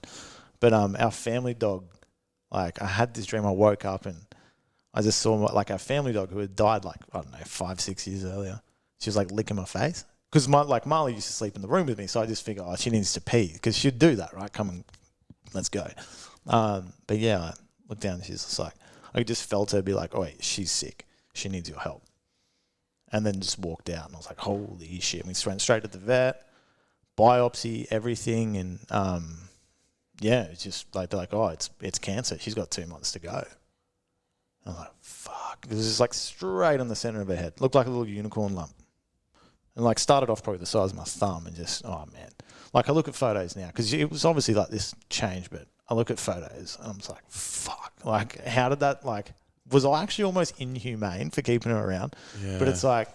But our family dog, like I had this dream. I woke up and I just saw like our family dog who had died like, I don't know, 5-6 years earlier. She was like licking my face. Because Marley used to sleep in the room with me. So I just figured, she needs to pee. Because she'd do that, right? Come and let's go. But yeah, I looked down and she's just like, I just felt her be like, oh wait, she's sick. She needs your help. And then just walked out. And I was like, holy shit. We went straight to the vet, biopsy, everything. And yeah, it's just like, they're like, oh, it's cancer. She's got 2 months to go. I'm like, fuck. It was just like straight on the center of her head. Looked like a little unicorn lump. And like started off probably the size of my thumb and just, oh man. Like I look at photos now, because it was obviously like this change, but I look at photos and I'm just like, fuck. Like how did that, like, was I actually almost inhumane for keeping her around? Yeah. But it's like,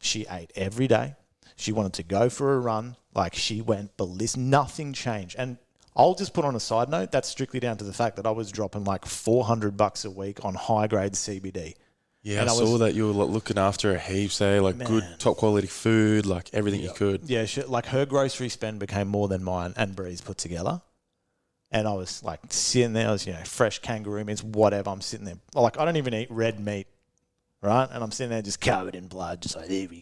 she ate every day. She wanted to go for a run. Like she went ballistic. Nothing changed. And I'll just put on a side note, that's strictly down to the fact that I was dropping like $400 a week on high grade CBD. Yeah, I saw that you were like looking after her heaps, like good top quality food, like everything you could. Yeah, like her grocery spend became more than mine and Bree's put together. And I was like sitting there, I was, fresh kangaroo meats, whatever. I'm sitting there. Like I don't even eat red meat, right? And I'm sitting there just covered in blood, just like, here we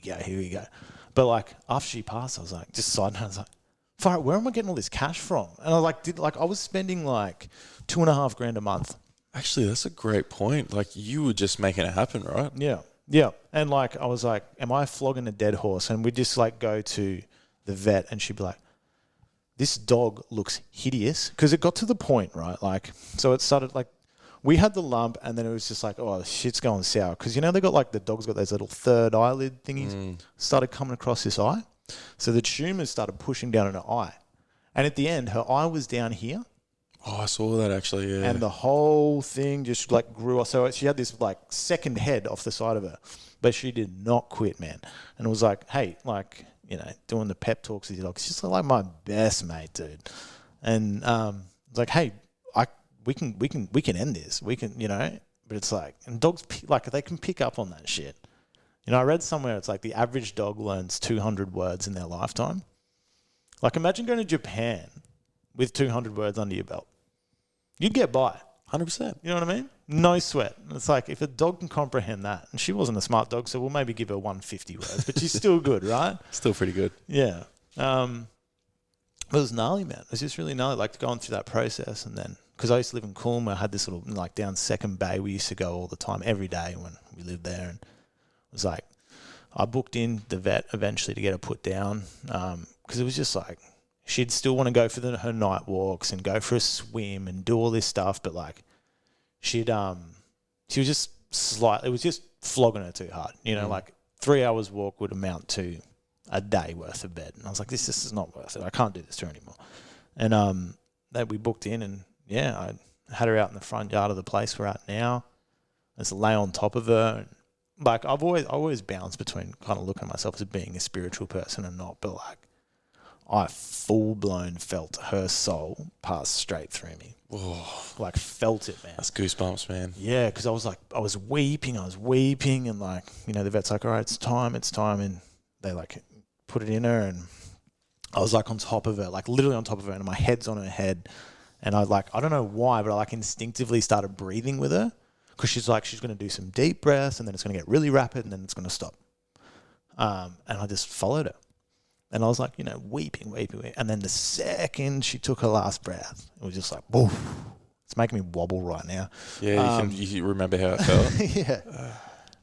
go. But like after she passed, I was like, just side note, I was like, fuck, where am I getting all this cash from? And I I was spending like $2,500 a month. Actually, that's a great point. Like you were just making it happen, right? Yeah. And like, I was like, am I flogging a dead horse? And we'd just like go to the vet and she'd be like, this dog looks hideous. Because it got to the point, right? Like, so it started like, we had the lump and then it was just like, oh, shit's going sour. Because they got like, the dog's got those little third eyelid thingies. Started coming across this eye. So the tumours started pushing down in her eye. And at the end, her eye was down here. Oh, I saw that actually, yeah. And the whole thing just like grew. So she had this like second head off the side of her, but she did not quit, man. And it was like, hey, like, doing the pep talks with your dog. She's like my best mate, dude. And it's like, hey, we can end this. We can, but it's like, and dogs, like they can pick up on that shit. I read somewhere it's like the average dog learns 200 words in their lifetime. Like imagine going to Japan with 200 words under your belt. You'd get by. 100%. You know what I mean? No sweat. It's like if a dog can comprehend that, and she wasn't a smart dog, so we'll maybe give her 150 words, but she's still good, right? Still pretty good. Yeah. It was gnarly, man. It was just really gnarly, like going through that process. And then, because I used to live in Coolum, I had this little, like down Second Bay, we used to go all the time, every day when we lived there. And it was like, I booked in the vet eventually to get her put down because it was just like, she'd still want to go for her night walks and go for a swim and do all this stuff, but like she was just it was just flogging her too hard. Like 3 hours walk would amount to a day worth of bed. And I was like, this is not worth it. I can't do this to her anymore. And that we booked in and yeah, I had her out in the front yard of the place we're at now. I just lay on top of her. And like I always bounce between kind of looking at myself as being a spiritual person and not, but like, I full-blown felt her soul pass straight through me. Oh, like felt it, man. That's goosebumps, man. Yeah, because I was weeping and like, the vet's like, all right, it's time. And they like put it in her and I was like on top of her, like literally on top of her and my head's on her head. And I don't know why, but I like instinctively started breathing with her because she's like, she's going to do some deep breaths and then it's going to get really rapid and then it's going to stop. And I just followed her. And I was like, weeping. And then the second she took her last breath, it was just like, woof. It's making me wobble right now. Yeah, you remember how it felt? Yeah.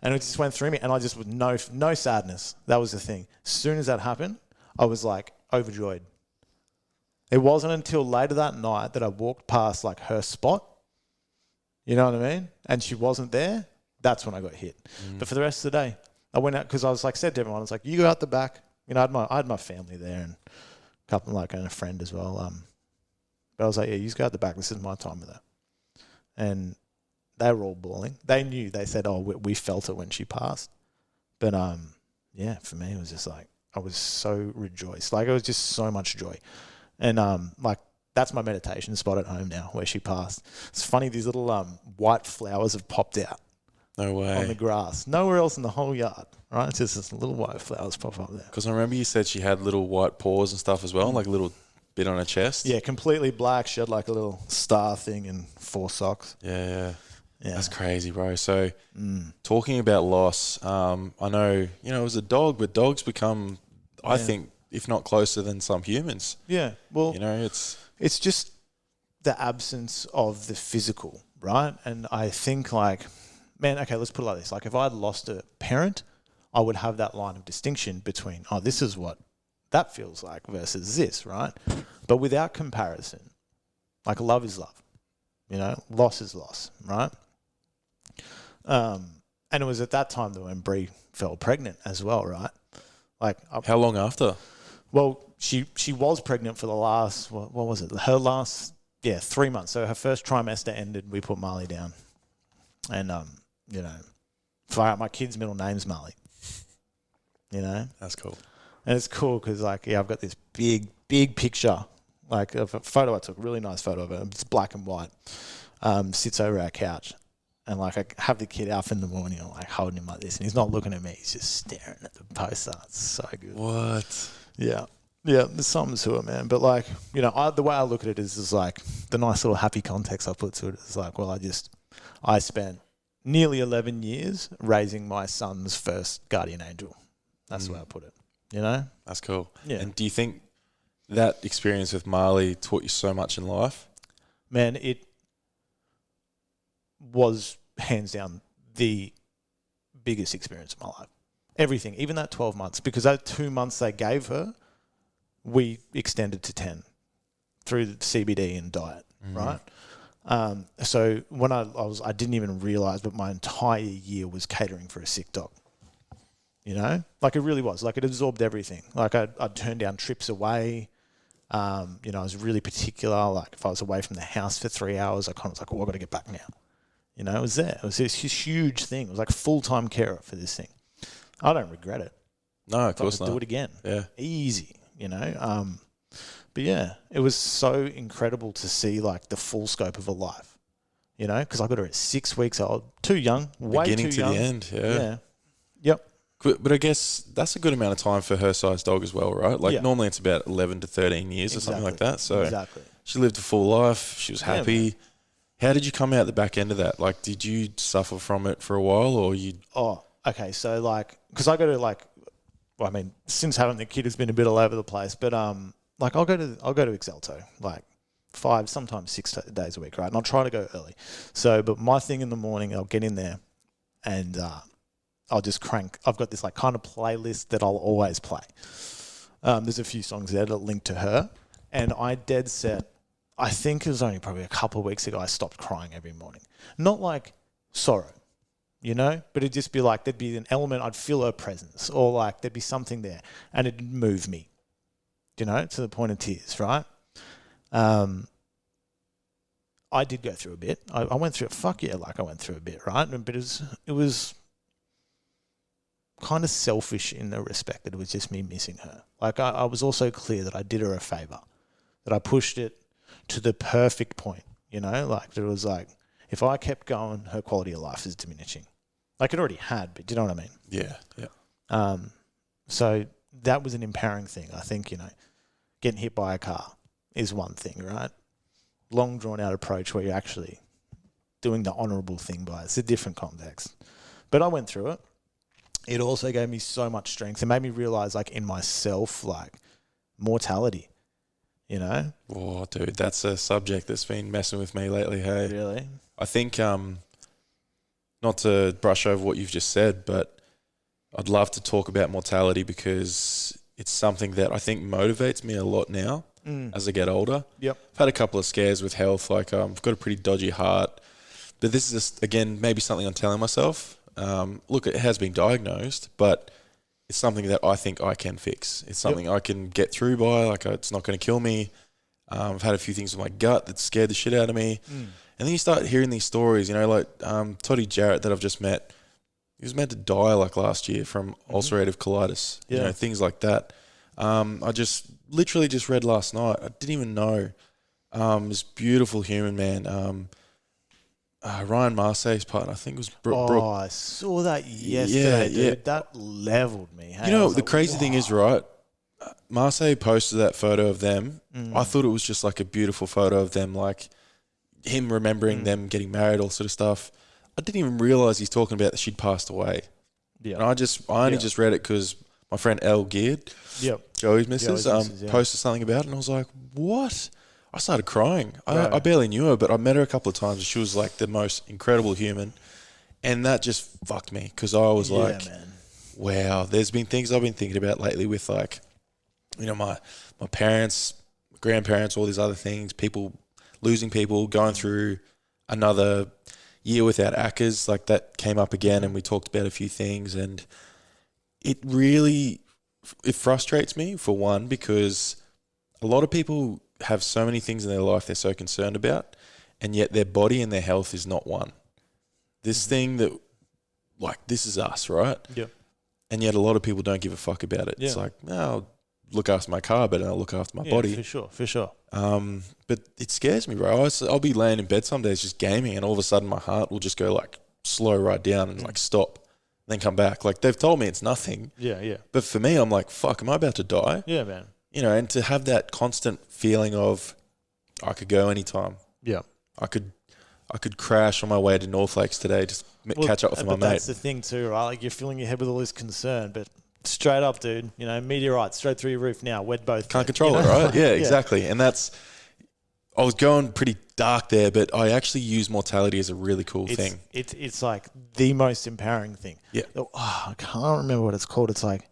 And it just went through me, and I just with no sadness. That was the thing. As soon as that happened, I was like overjoyed. It wasn't until later that night that I walked past like her spot. You know what I mean? And she wasn't there. That's when I got hit. But for the rest of the day, I went out because I was like, said to everyone, I was like, you go out the back. You know, I had my family there and a couple like and a friend as well. But I was like, yeah, you just go out the back. This is my time with her. And they were all bawling. They knew. They said, oh, we felt it when she passed. But yeah, for me, it was just like I was so rejoiced. Like it was just so much joy. And like that's my meditation spot at home now where she passed. It's funny, these little white flowers have popped out. No way. On the grass. Nowhere else in the whole yard, right? It's just this little white flowers pop up there. Because I remember you said she had little white paws and stuff as well, like a little bit on her chest. Yeah, completely black. She had like a little star thing and 4 socks. Yeah. That's crazy, bro. So talking about loss, I know, it was a dog, but dogs become, I think, if not closer than some humans. Yeah. Well, it's just the absence of the physical, right? And I think like, man, okay, let's put it like this. Like if I'd lost a parent, I would have that line of distinction between, oh, this is what that feels like versus this, right? But without comparison, like love is love, loss is loss, right? And it was at that time that when Brie fell pregnant as well, right? Like how long after? Well, she was pregnant for the last, what was it? Her last, 3 months. So her first trimester ended, we put Marley down. And, my kid's middle name's Marley. That's cool. And it's cool because, like, I've got this big picture, like of a photo I took, a really nice photo of it. It's black and white. Sits over our couch. And, like, I have the kid up in the morning, I'm, like, holding him like this. And he's not looking at me. He's just staring at the poster. It's so good. What? Yeah. Yeah, there's something to it, man. But, like, the way I look at it is like the nice little happy context I put to it is like, well, I spent nearly 11 years raising my son's first guardian angel. That's the way I put it, That's cool. Yeah. And do you think that experience with Marley taught you so much in life? Man, it was hands down the biggest experience of my life. Everything, even that 12 months, because that 2 months they gave her, we extended to 10 through the CBD and diet, right? So when I didn't even realize, but my entire year was catering for a sick dog. Like it really was. Like it absorbed everything. Like I'd turn down trips away. I was really particular. Like if I was away from the house for 3 hours, I kind of was like, oh, I've got to get back now. It was there. It was this huge thing. It was like full-time carer for this thing. I don't regret it. No, of course not. Do it again. Yeah. Easy, But yeah, it was so incredible to see like the full scope of a life, because I got her at 6 weeks old, too young, way Beginning too to young. the end, yeah. Yep. But I guess that's a good amount of time for her size dog as well, right? Like normally it's about 11 to 13 years or something like that. So she lived a full life. She was happy. Yeah, how did you come out the back end of that? Like, did you suffer from it for a while or you... Oh, okay. So like, because I go to like, well, I mean, since having the kid has been a bit all over the place, but like I'll go to Exalto like 5, sometimes 6 days a week, right? And I'll try to go early. So, but my thing in the morning, I'll get in there and I'll just crank. I've got this like kind of playlist that I'll always play. There's a few songs there that link to her, and I dead set. I think it was only probably a couple of weeks ago I stopped crying every morning. Not like sorrow, but it'd just be like there'd be an element, I'd feel her presence, or like there'd be something there, and it'd move me, to the point of tears, right? I did go through a bit. I went through it. Fuck yeah, like I went through a bit, right? But it was kind of selfish in the respect that it was just me missing her. Like I was also clear that I did her a favor, that I pushed it to the perfect point, like it was like, if I kept going, her quality of life is diminishing. Like it already had, but do you know what I mean? Yeah. So that was an empowering thing. I think, getting hit by a car is one thing, right? Long drawn out approach where you're actually doing the honourable thing by it. It's a different context. But I went through it. It also gave me so much strength. It made me realise like in myself, like mortality. you know? Oh, dude, that's a subject that's been messing with me lately. Hey, Really? I think not to brush over what you've just said, but I'd love to talk about mortality because it's something that I think motivates me a lot now as I get older. Yep. I've had a couple of scares with health. Like I've got a pretty dodgy heart, but this is just, again, maybe something I'm telling myself. Look, it has been diagnosed, but it's something that I think I can fix. It's something I can get through by. Like it's not going to kill me. I've had a few things with my gut that scared the shit out of me. And then you start hearing these stories, you know, like Toddy Jarrett that I've just met. He was meant to die like last year from ulcerative colitis, you know, things like that. I just literally just read last night. I didn't even know. This beautiful human man, Ryan Marseille's partner, I think it was Brooke. I saw that yesterday, dude. Yeah. That leveled me. Hey, You know, the crazy thing is, right, Marseille posted that photo of them. I thought it was just like a beautiful photo of them, like him remembering them getting married, all sort of stuff. I didn't even realize he's talking about that she'd passed away. Yeah. And I only just read it because my friend Elle Geared, Joey's missus, posted something about it, and I was like, what? I started crying. I barely knew her, but I met her a couple of times, and she was like the most incredible human. And that just fucked me because I was like, man. Wow. There's been things I've been thinking about lately with like, you know, my parents, grandparents, all these other things, people losing people, going through another year without ACCAs, like that came up again, and we talked about a few things, and it frustrates me, for one, because a lot of people have so many things in their life they're so concerned about, and yet their body and their health is not one. This thing that, like, this is us, right? Yeah. And yet a lot of people don't give a fuck about it. It's like, no, I'll look after my car, but I'll look after my body. For sure. But it scares me, bro. I'll be laying in bed some days just gaming, and all of a sudden my heart will just go like slow right down and like stop, and then come back. Like they've told me it's nothing. Yeah. But for me, I'm like, fuck, am I about to die? Yeah, man. You know, and to have that constant feeling of I could go anytime. Yeah. I could crash on my way to North Lakes today, just catch up with my mate. That's the thing too, right? Like you're filling your head with all this concern, but straight up, dude, you know, meteorites straight through your roof now. We'd both can't control it, right? Yeah, exactly. And I was going pretty dark there, but I actually use mortality as a really cool thing. It's like the most empowering thing. Yeah. Oh, I can't remember what it's called. It's like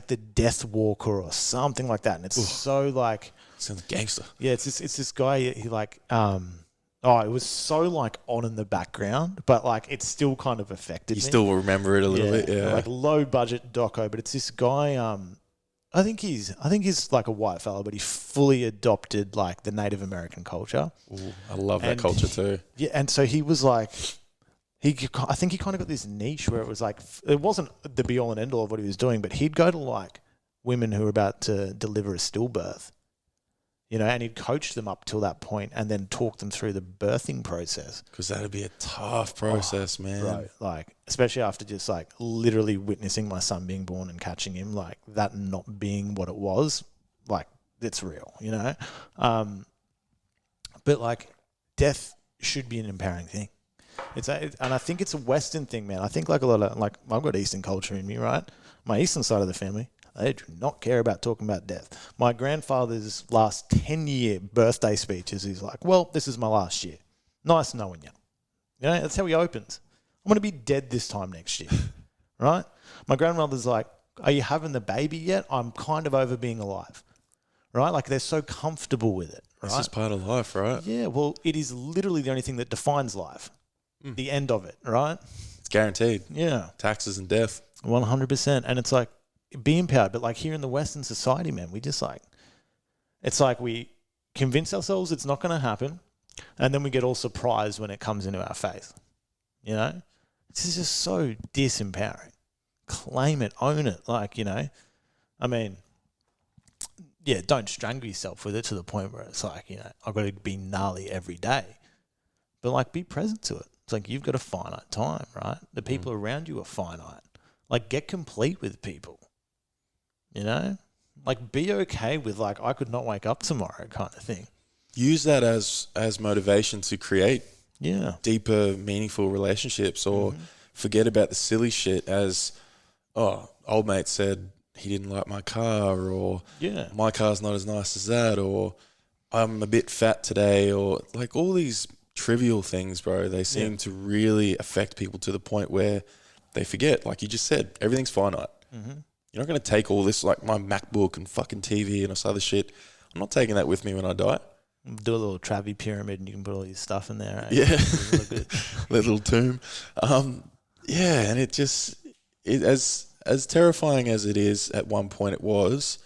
the Death Walker or something like that, and it's so like sounds like gangster. Yeah, it's this guy. He like it was so like on in the background, but like it still kind of affected me. You still remember it a little bit, yeah. Like low budget doco, but it's this guy. I think he's like a white fella, but he fully adopted like the Native American culture. Ooh, I love that culture too. Yeah, and so he was like, I think he kind of got this niche where it was like, it wasn't the be all and end all of what he was doing, but he'd go to like women who were about to deliver a stillbirth, you know, and he'd coach them up till that point and then talk them through the birthing process. Because that'd be a tough process, man. Right. Like, especially after just like literally witnessing my son being born and catching him, like that not being what it was, like it's real, you know? But like death should be an empowering thing. And I think it's a Western thing, man. I think like a lot of, like I've got Eastern culture in me, right? My Eastern side of the family, they do not care about talking about death. My grandfather's last 10-year birthday speeches, he's like, well, this is my last year. Nice knowing you. You know, that's how he opens. I'm going to be dead this time next year, right? My grandmother's like, are you having the baby yet? I'm kind of over being alive, right? Like they're so comfortable with it, right? It's just part of life, right? Yeah, well, it is literally the only thing that defines life. The end of it, right? It's guaranteed. Yeah. Taxes and death. 100%. And it's like, be empowered. But like here in the Western society, man, we just like, it's like we convince ourselves it's not going to happen. And then we get all surprised when it comes into our face. You know? This is just so disempowering. Claim it, own it. Like, you know, I mean, yeah, don't strangle yourself with it to the point where it's like, you know, I've got to be gnarly every day. But like, be present to it. It's like you've got a finite time, right? The people around you are finite. Like, get complete with people. You know? Like, be okay with, like, I could not wake up tomorrow kind of thing. Use that as motivation to create deeper, meaningful relationships, or forget about the silly shit as, old mate said, he didn't like my car, or Yeah. my car's not as nice as that, or I'm a bit fat today, or like all these trivial things, bro. They seem to really affect people to the point where they forget, like you just said, everything's finite. Mm-hmm. You're not going to take all this, like my MacBook and fucking TV and all this other shit. I'm not taking that with me when I die. Do a little Travi pyramid and you can put all your stuff in there. Right? Yeah. Look good. Little tomb. Yeah, and as terrifying as it is at one point it was,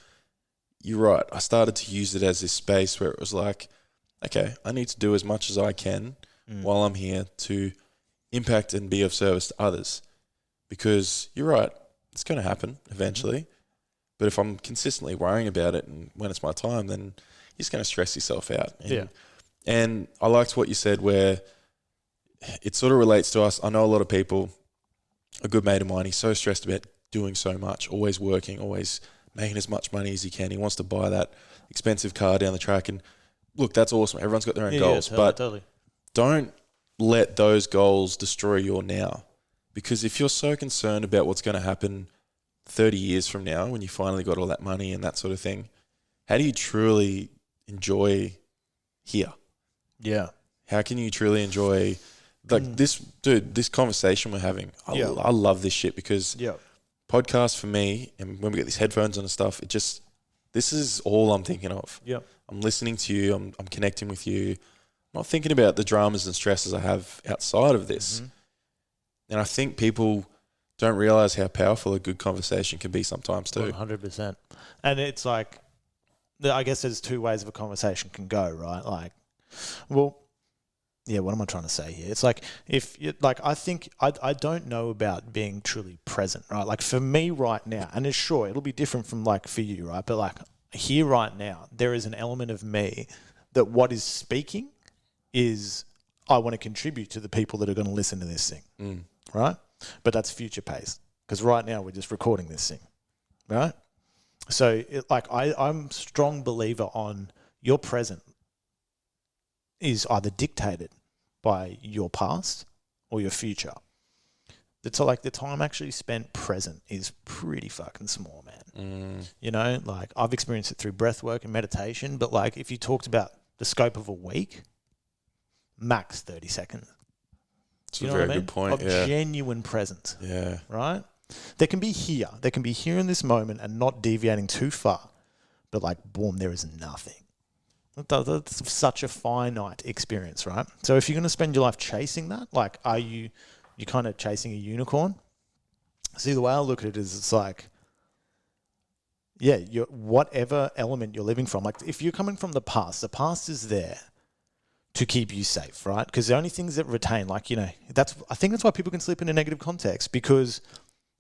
you're right. I started to use it as this space where it was like, okay, I need to do as much as I can while I'm here to impact and be of service to others. Because you're right, it's going to happen eventually. But if I'm consistently worrying about it and when it's my time, then you're just going to stress yourself out. And I liked what you said where it sort of relates to us. I know a lot of people, a good mate of mine, he's so stressed about doing so much, always working, always making as much money as he can. He wants to buy that expensive car down the track. And look, that's awesome. Everyone's got their own goals. Totally. Don't let those goals destroy your now. Because if you're so concerned about what's going to happen 30 years from now when you finally got all that money and that sort of thing, how do you truly enjoy here? Yeah. How can you truly enjoy this conversation we're having? I love this shit because podcasts for me, and when we get these headphones on and stuff, this is all I'm thinking of. Yeah. I'm listening to you. I'm connecting with you. I'm not thinking about the dramas and stresses I have outside of this. And I think people don't realize how powerful a good conversation can be sometimes too. 100%. And it's like, I guess there's two ways of a conversation can go, right? Like, well, yeah, what am I trying to say here? It's like, I think, I don't know about being truly present, right? Like for me right now, and it's sure, it'll be different from like for you, right? But like here right now, there is an element of me that what is speaking is I want to contribute to the people that are going to listen to this thing, right? But that's future pace because right now we're just recording this thing, right? So I'm a strong believer on your present is either dictated by your past or your future. So like the time actually spent present is pretty fucking small, man. You know, like I've experienced it through breath work and meditation, but like if you talked about the scope of a week, max 30 seconds. It's a very good point. Of genuine presence. Yeah. Right? They can be here. They can be here in this moment and not deviating too far. But like, boom, there is nothing. That's such a finite experience, right? So if you're going to spend your life chasing that, like, are you kind of chasing a unicorn? See, the way I look at it is it's like, yeah, whatever element you're living from, like if you're coming from the past is there to keep you safe, right? Because the only things that retain, like, you know, I think that's why people can sleep in a negative context because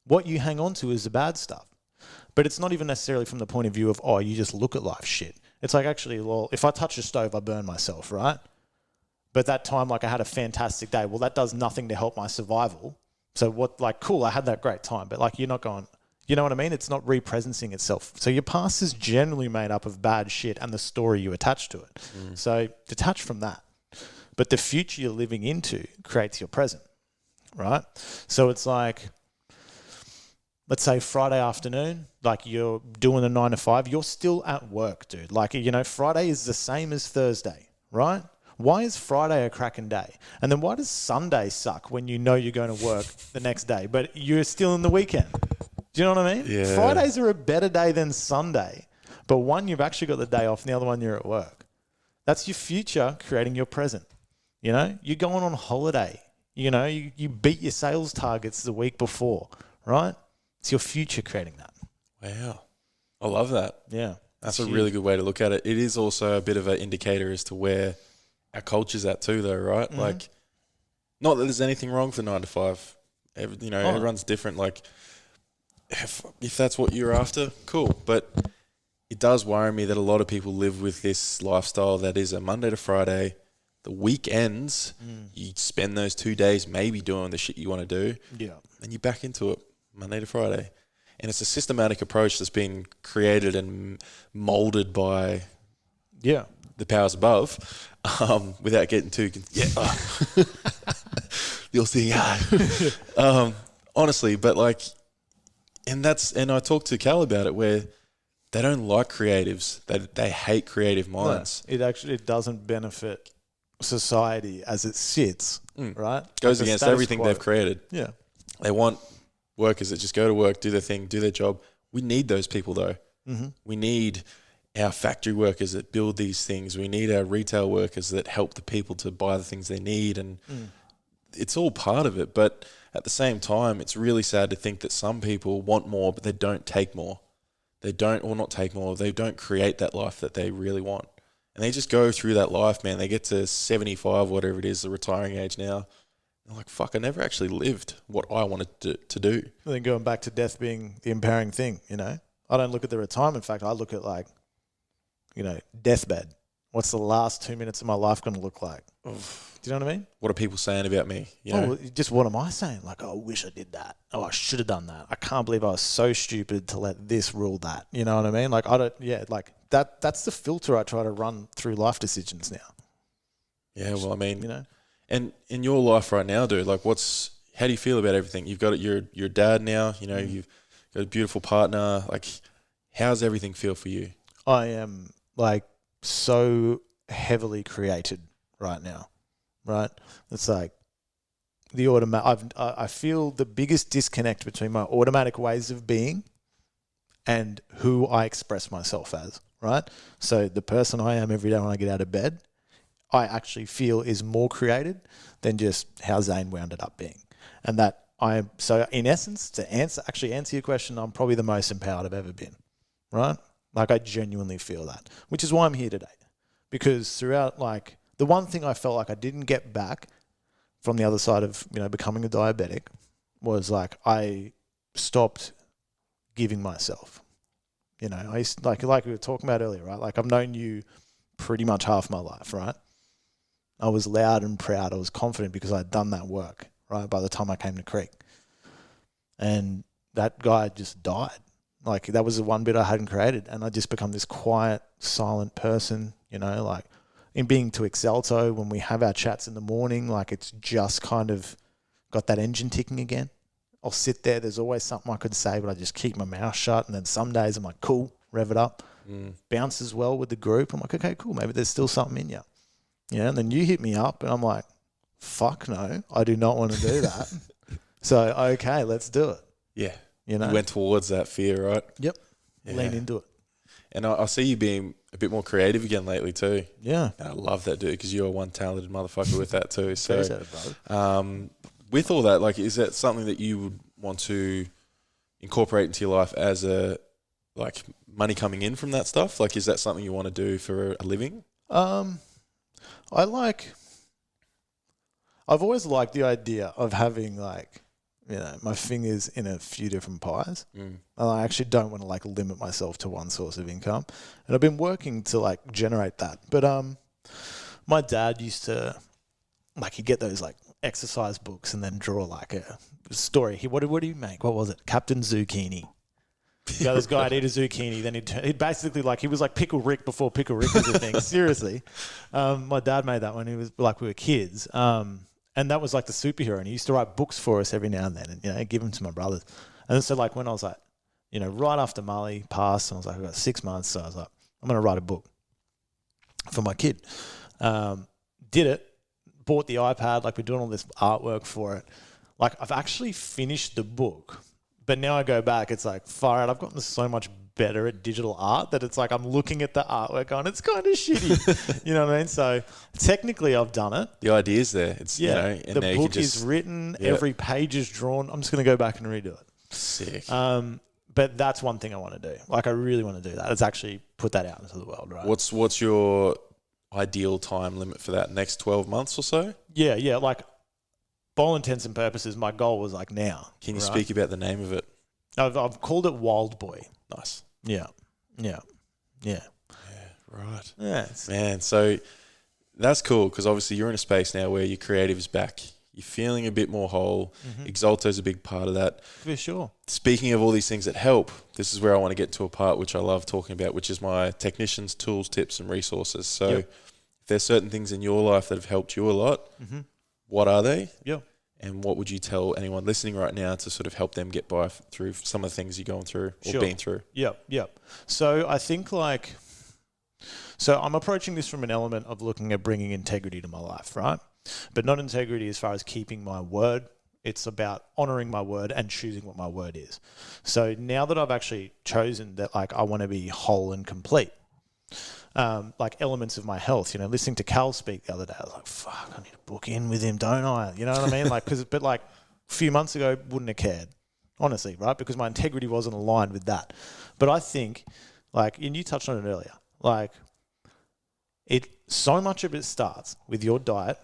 what you hang on to is the bad stuff. But it's not even necessarily from the point of view of, oh, you just look at life shit. It's like, actually, well, if I touch a stove, I burn myself, right? But that time, like, I had a fantastic day. Well, that does nothing to help my survival. So what, like, cool, I had that great time. But, like, you're not going, you know what I mean? It's not represencing itself. So your past is generally made up of bad shit and the story you attach to it. So detach from that. But the future you're living into creates your present, right? So it's like, let's say Friday afternoon, like you're doing a 9 to 5, you're still at work, dude. Like, you know, Friday is the same as Thursday, right? Why is Friday a cracking day? And then why does Sunday suck when you know you're going to work the next day, but you're still in the weekend? Do you know what I mean? Yeah. Fridays are a better day than Sunday, but one, you've actually got the day off, and the other one, you're at work. That's your future creating your present. You know, you're going on holiday. You know, you beat your sales targets the week before, right? It's your future creating that. Wow. I love that. Yeah. That's a really good way to look at it. It is also a bit of an indicator as to where our culture's at too, though, right? Like, not that there's anything wrong for 9 to 5. Everyone's different. Like, if that's what you're after, cool. But it does worry me that a lot of people live with this lifestyle that is a Monday to Friday. The weekends, you spend those 2 days maybe doing the shit you want to do. Yeah. And you're back into it Monday to Friday. And it's a systematic approach that's been created and molded by the powers above, without getting too... You'll see. Honestly, but like, And I talked to Cal about it where they don't like creatives. They hate creative minds. No, it doesn't benefit society as it sits, right? Goes Like the against status everything quo. they've created. Yeah. They want workers that just go to work, do their thing, do their job. We need those people though. Mm-hmm. We need our factory workers that build these things. We need our retail workers that help the people to buy the things they need. And it's all part of it. But at the same time, it's really sad to think that some people want more, but they don't take more. They don't create that life that they really want. And they just go through that life, man. They get to 75, whatever it is, the retiring age now. They're like, fuck, I never actually lived what I wanted to do. And then going back to death being the empowering thing, I don't look at the retirement factor. I look at deathbed. What's the last 2 minutes of my life going to look like? Do you know what I mean? What are people saying about me? Just what am I saying? Like, I wish I did that. Oh, I should have done that. I can't believe I was so stupid to let this rule that. You know what I mean? Like, that's the filter I try to run through life decisions now. Yeah, well, I mean, and in your life right now, dude, like how do you feel about everything? You've got your dad now, you've got a beautiful partner. Like, how's everything feel for you? I am so heavily created right now, right? It's like I feel the biggest disconnect between my automatic ways of being and who I express myself as, right? So the person I am every day when I get out of bed, I actually feel is more created than just how Zain wound up being. And that so in essence, to answer your question, I'm probably the most empowered I've ever been, right? Like, I genuinely feel that, which is why I'm here today. Because throughout, the one thing I felt like I didn't get back from the other side of, becoming a diabetic was I stopped giving myself. I used like we were talking about earlier, right? Like, I've known you pretty much half my life, right? I was loud and proud. I was confident because I'd done that work, right? By the time I came to Creek. And that guy just died. Like, that was the one bit I hadn't created. And I just become this quiet, silent person, in being to Excelto, when we have our chats in the morning, it's just kind of got that engine ticking again. I'll sit there. There's always something I could say, but I just keep my mouth shut. And then some days I'm like, cool, rev it up. Bounces well with the group. I'm like, okay, cool. Maybe there's still something in you. And then you hit me up and I'm like, fuck no, I do not want to do that. So, okay, let's do it. Yeah. You went towards that fear, right? Yep. Yeah. Lean into it. And I see you being a bit more creative again lately too. Yeah. And I love that, dude, because you're one talented motherfucker with that too. So, appreciate it, brother. With all that, is that something that you would want to incorporate into your life as money coming in from that stuff? Is that something you want to do for a living? I've always liked the idea of having my fingers in a few different pies. And I actually don't want to limit myself to one source of income. And I've been working to generate that. But my dad used to he'd get those exercise books and then draw a story. What did he make? What was it? Captain Zucchini. This guy'd eat a zucchini, then he'd basically he was like Pickle Rick before Pickle Rick was a thing. Seriously. My dad made that when he was we were kids. And that was the superhero. And he used to write books for us every now and then and, give them to my brothers. And so when I was right after Marley passed, and I was I've got 6 months. So I was I'm going to write a book for my kid. Did it, bought the iPad, we're doing all this artwork for it. I've actually finished the book, but now I go back, it's far out. I've gotten so much better at digital art that it's I'm looking at the artwork on, it's kind of shitty. You know what I mean? So technically I've done it. The idea's there. It's, and the book is written, every page is drawn. I'm just going to go back and redo it. Sick. But that's one thing I want to do. I really want to do that. It's actually put that out into the world, right? What's your ideal time limit for that? Next 12 months or so? Yeah. By all intents and purposes, my goal was now. Can you speak about the name of it? I've called it Wild Boy. Nice. Yeah. Right. Yeah. Man, so that's cool because obviously you're in a space now where your creative is back. You're feeling a bit more whole. Exalto's a big part of that. For sure. Speaking of all these things that help, this is where I want to get to a part which I love talking about, which is my technicians, tools, tips, and resources. So if there's certain things in your life that have helped you a lot, what are they? Yeah. And what would you tell anyone listening right now to sort of help them get by through some of the things you're going through or been through? Yep. So I think so I'm approaching this from an element of looking at bringing integrity to my life, right? But not integrity as far as keeping my word. It's about honoring my word and choosing what my word is. So now that I've actually chosen that, like, I want to be whole and complete, like elements of my health, listening to Cal speak the other day, I was like, fuck, I need to book in with him, don't I? You know what I mean? But a few months ago, wouldn't have cared, honestly, right? Because my integrity wasn't aligned with that. But I think, and you touched on it earlier, so much of it starts with your diet,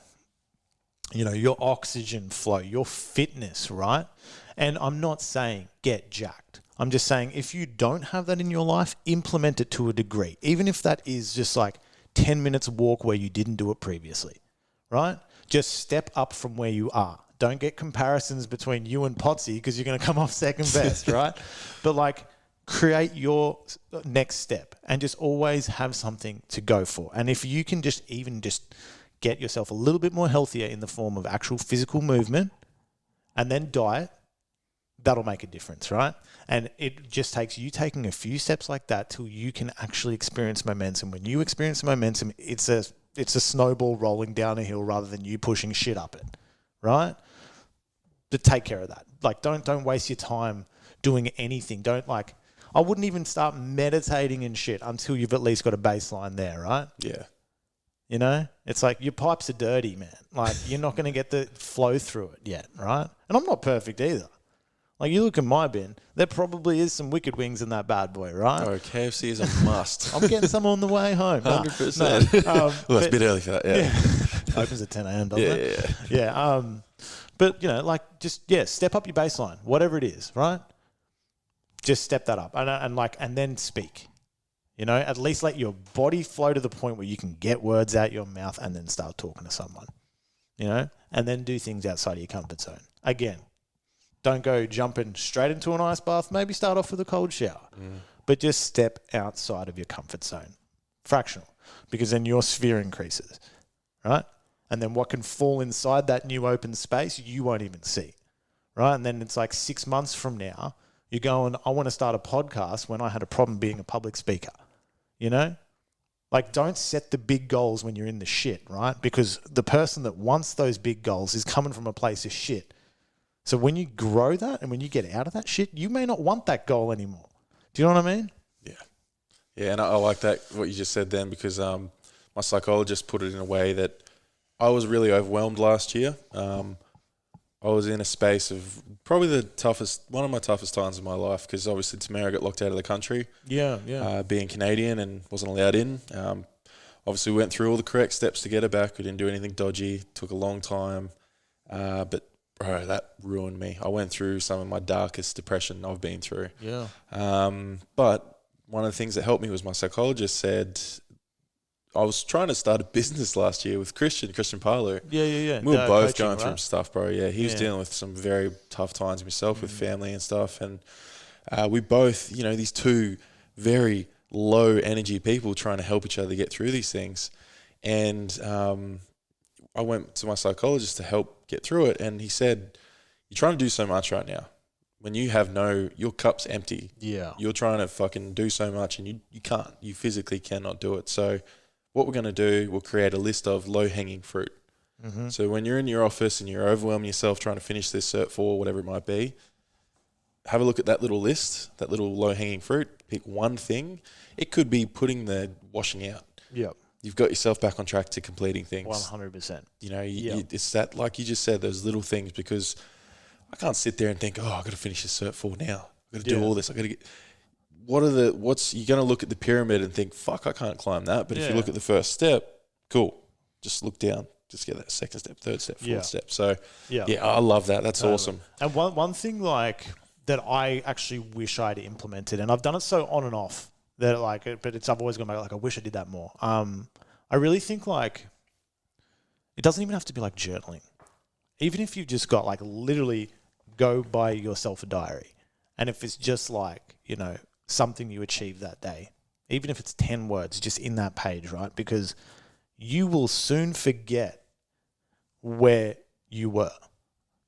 your oxygen flow, your fitness, right? And I'm not saying get jacked. I'm just saying if you don't have that in your life, implement it to a degree. Even if that is just 10 minutes walk where you didn't do it previously, right? Just step up from where you are. Don't get comparisons between you and Potsy because you're going to come off second best, right? But create your next step and just always have something to go for. And if you can just get yourself a little bit more healthier in the form of actual physical movement and then diet, that'll make a difference, right? And it just takes you taking a few steps like that till you can actually experience momentum. When you experience momentum, it's a snowball rolling down a hill rather than you pushing shit up it, right? But take care of that. Don't waste your time doing anything. I wouldn't even start meditating and shit until you've at least got a baseline there, right? Yeah. It's your pipes are dirty, man. You're not going to get the flow through it yet, right? And I'm not perfect either. You look at my bin, there probably is some wicked wings in that bad boy, right? Oh, KFC is a must. I'm getting some on the way home. 100%. Well, it's a bit early for that, yeah. Opens at 10 a.m., doesn't it? Yeah. But, step up your baseline, whatever it is, right? Just step that up and then speak. At least let your body flow to the point where you can get words out your mouth and then start talking to someone, and then do things outside of your comfort zone. Again, don't go jumping straight into an ice bath. Maybe start off with a cold shower, but just step outside of your comfort zone, fractional, because then your sphere increases, right? And then what can fall inside that new open space, you won't even see, right? And then it's 6 months from now, you're going, I want to start a podcast when I had a problem being a public speaker, don't set the big goals when you're in the shit, right? Because the person that wants those big goals is coming from a place of shit. So when you grow that and when you get out of that shit, you may not want that goal anymore. Do you know what I mean? Yeah. Yeah, and I like that, what you just said then, because my psychologist put it in a way that I was really overwhelmed last year. I was in a space of probably one of my toughest times of my life, because obviously Tamara got locked out of the country. Yeah. Being Canadian and wasn't allowed in. Obviously we went through all the correct steps to get her back. We didn't do anything dodgy. Took a long time. But bro, that ruined me. I went through some of my darkest depression I've been through. Yeah. But one of the things that helped me was my psychologist said, I was trying to start a business last year with Christian Parlow. Yeah. We were both coaching, going through right? stuff, bro. Yeah, he was dealing with some very tough times himself with family and stuff. And we both, these two very low energy people trying to help each other get through these things. And I went to my psychologist to help get through it. And he said, you're trying to do so much right now. When you have your cup's empty. Yeah. You're trying to fucking do so much and you can't. You physically cannot do it. So what we're going to do, we'll create a list of low-hanging fruit. Mm-hmm. So when you're in your office and you're overwhelming yourself trying to finish this Cert 4, whatever it might be, have a look at that little list, that little low-hanging fruit. Pick one thing. It could be putting the washing out. Yep. You've got yourself back on track to completing things. 100%. It's that, like you just said, those little things, because I can't sit there and think, I've got to finish this Cert 4 now. I've got to do all this. I've got to get... you're going to look at the pyramid and think, fuck, I can't climb that. But if you look at the first step, cool. Just look down. Just get that second step, third step, fourth step. So, I love that. That's awesome. And one thing that I actually wish I'd implemented, and I've done it so on and off that I've always gone back, I wish I did that more. I really think it doesn't even have to be journaling. Even if you've just got literally go buy yourself a diary. And if it's just something you achieved that day, even if it's 10 words just in that page, right? Because you will soon forget where you were.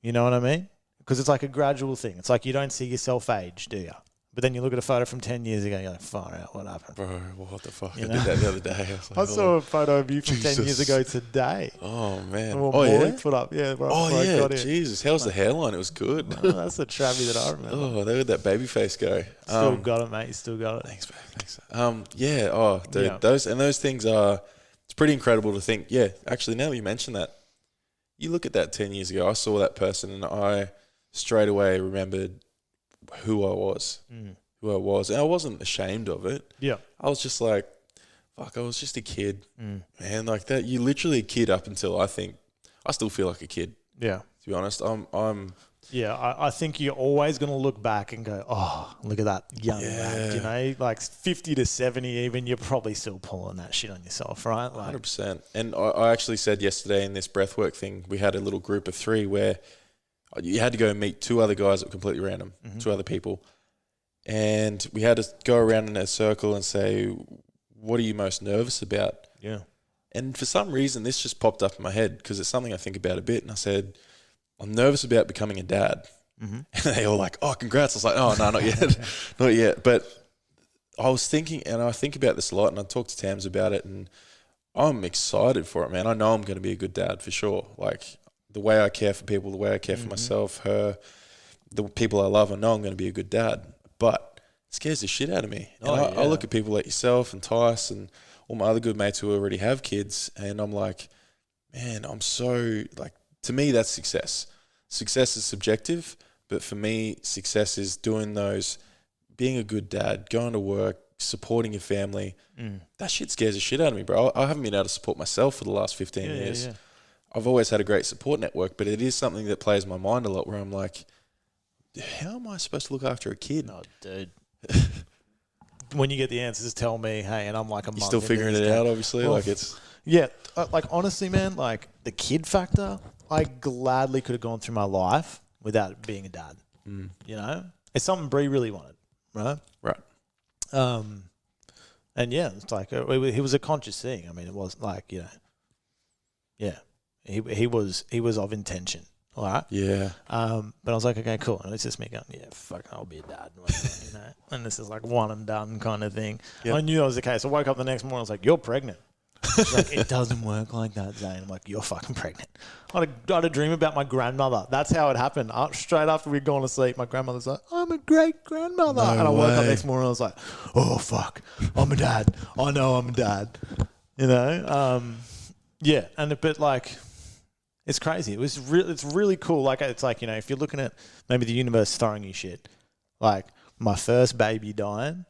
You know what I mean? Because it's like a gradual thing. It's like you don't see yourself age, do you? But then you look at a photo from 10 years ago, you're like, far out, what happened? Bro, what the fuck? You I know? did that the other day. I was like, I saw a photo of you from 10 years Jesus. ago today. Oh, man. Well, Oh, yeah? put up. Yeah, right Oh, before I yeah. got in. Jesus. How was the hairline? It was good. Oh, that's the Travie that I remember. Oh, there would that baby face go. Still got it, mate. You still got it. Thanks, babe. Thanks. Yeah. Oh, dude. Yeah. Those things are. It's pretty incredible to think. Yeah. Actually, now that you mention that, you look at that 10 years ago. I saw that person, and I straight away remembered who I was. Who I was, and I wasn't ashamed of it. Yeah. I was just like, fuck. I was just a kid, man. Like that. You're literally a kid up until I still feel like a kid. Yeah. To be honest, I'm. Yeah, I think you're always going to look back and go, oh, look at that young lad, you know, like 50 to 70 even, you're probably still pulling that shit on yourself, right? Like, 100%. And I actually said yesterday in this breathwork thing, we had a little group of 3 where you had to go and meet 2 other guys that were completely random, 2 other people. And we had to go around in a circle and say, what are you most nervous about? Yeah. And for some reason, this just popped up in my head because it's something I think about a bit. And I said, I'm nervous about becoming a dad. And they all like, oh, congrats. I was like, oh, no, not yet. Not yet. But I was thinking, and I think about this a lot, and I talk to Tams about it, and I'm excited for it, man. I know I'm going to be a good dad for sure. Like the way I care for people, the way I care for myself, her, the people I love, I know I'm going to be a good dad. But it scares the shit out of me. And I look at people like yourself and Tice and all my other good mates who already have kids, and I'm like, man, I'm so, like, to me, that's success. Success is subjective, but for me, success is doing those, being a good dad, going to work, supporting your family. That shit scares the shit out of me, bro. I haven't been able to support myself for the last 15 years. Yeah. I've always had a great support network, but it is something that plays my mind a lot where I'm like, how am I supposed to look after a kid? Oh, dude. When you get the answers, tell me, hey, and I'm like a month. You're still figuring it out, obviously. Well, like it's... Yeah, like honestly, man, like the kid factor, I gladly could have gone through my life without being a dad. You know, it's something Bree really wanted, right? Right. And yeah, it's like he was a conscious thing. I mean, it was like, you know, yeah, he was of intention, all right. Yeah. But I was like, okay, cool. And it's just me going, yeah, fuck, I'll be a dad, you know. And this is like one and done kind of thing. Yep. I knew that was the case. I woke up the next morning, I was like, you're pregnant. Like, it doesn't work like that, Zain. I'm like, you're fucking pregnant. I had a dream about my grandmother. That's how it happened. Straight after we'd gone to sleep, my grandmother's like, I'm a great grandmother. No and I woke up way. next morning and I was like, oh, fuck, I'm a dad. I know I'm a dad. You know? Yeah. But like, it's crazy. It's really cool. Like, it's like, you know, if you're looking at maybe the universe throwing you shit, like my first baby dying,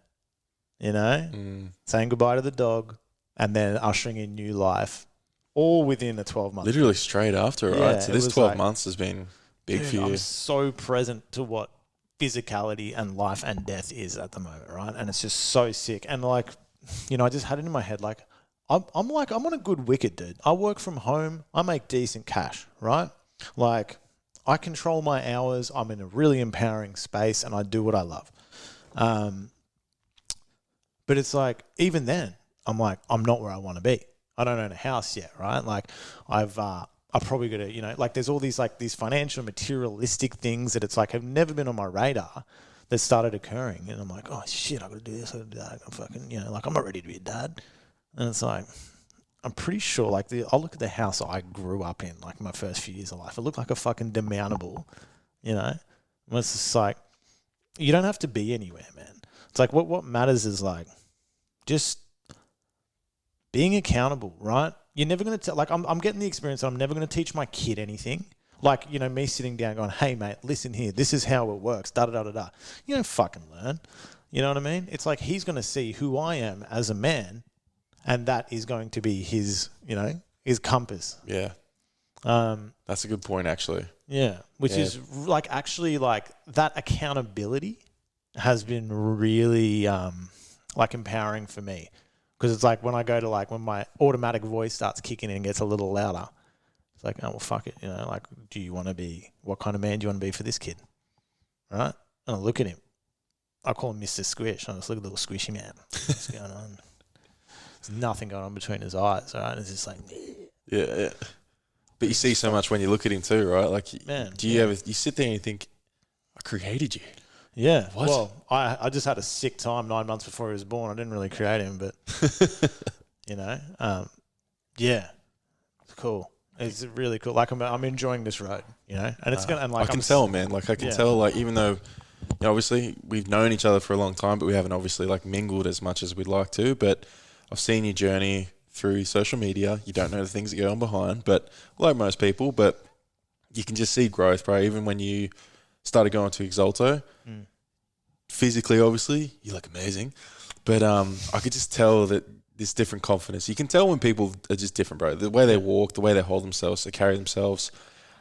you know, saying goodbye to the dog, and then ushering in new life, all within a 12-month. Literally straight after, right? Yeah, So it this was 12 like, months has been big for you. I'm so present to what physicality and life and death is at the moment, right? And it's just so sick. And like, you know, I just had it in my head, like, I'm on a good wicket, dude. I work from home. I make decent cash, right? Like, I control my hours. I'm in a really empowering space, and I do what I love. But it's like, even then, I'm like, I'm not where I want to be. I don't own a house yet, right? Like, I've probably got to, you know, like, there's all these like these financial, materialistic things that it's like have never been on my radar that started occurring, and I'm like, oh shit, I got to do this, I got to do that. I'm fucking, you know, like, I'm not ready to be a dad, and it's like, I'm pretty sure, like, I'll look at the house I grew up in, like my first few years of life. It looked like a fucking demountable, you know. And it's just like, you don't have to be anywhere, man. It's like what matters is like just being accountable, right? You're never going to like, I'm getting the experience that I'm never going to teach my kid anything. Like, you know, me sitting down going, hey, mate, listen here. This is how it works. Da-da-da-da-da. You don't fucking learn. You know what I mean? It's like he's going to see who I am as a man, and that is going to be his, you know, his compass. Yeah. That's a good point, actually. Yeah. Which is like actually like that accountability has been really like empowering for me. Because it's like when I go to like, when my automatic voice starts kicking in and gets a little louder, it's like, oh, well, fuck it. You know, like, do you want to be, what kind of man do you want to be for this kid? Right? And I look at him. I call him Mr. Squish. I just look at the little squishy man. What's going on? There's nothing going on between his eyes, all right? It's just like, yeah. But you see so much when you look at him too, right? Like, Man, do you ever you sit there and you think, I created you? Yeah. What? Well, I just had a sick time 9 months before he was born. I didn't really create him, but yeah, it's cool. It's really cool. Like I'm enjoying this road, and it's gonna. And like I can tell, man. Like I can tell. Like even though, obviously we've known each other for a long time, but we haven't obviously like mingled as much as we'd like to. But I've seen your journey through social media. You don't know the things that go on behind, but like most people, but you can just see growth, bro. Even when you started going to Exalto, physically, obviously, you look amazing. But I could just tell that this different confidence. You can tell when people are just different, bro. The way they walk, the way they hold themselves, they carry themselves,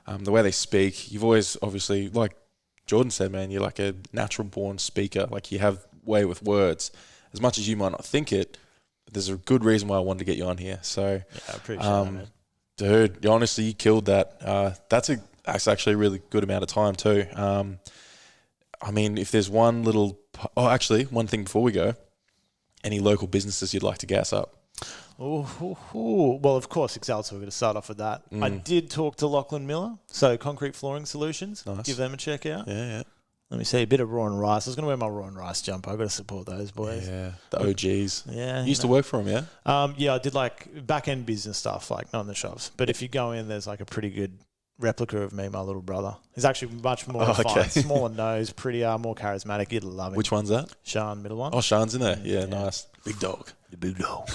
the way they speak. You've always, obviously, like Jordan said, man, you're like a natural-born speaker. Like you have way with words. As much as you might not think it, there's a good reason why I wanted to get you on here. So, yeah, I appreciate that, man. Dude, honestly, you killed that. That's actually a really good amount of time too. I mean, if there's one thing before we go, any local businesses you'd like to gas up? Well, of course, Exalta, we're going to start off with that. I did talk to Lachlan Miller, so Concrete Flooring Solutions. Nice. Give them a check out. Yeah. Let me see, a bit of Raw and Rice. I was going to wear my Raw and Rice jumper. I've got to support those boys. Yeah, the OGs. Yeah. You used to work for them, yeah? Yeah, I did like back-end business stuff, like not in the shops. But if you go in, there's like a pretty good replica of me, my little brother. He's actually much more refined, smaller nose, prettier, more charismatic. You'd love him. Which one's that? Sean, middle one. Oh, Sean's in there. Yeah, nice. Big dog. The big dog.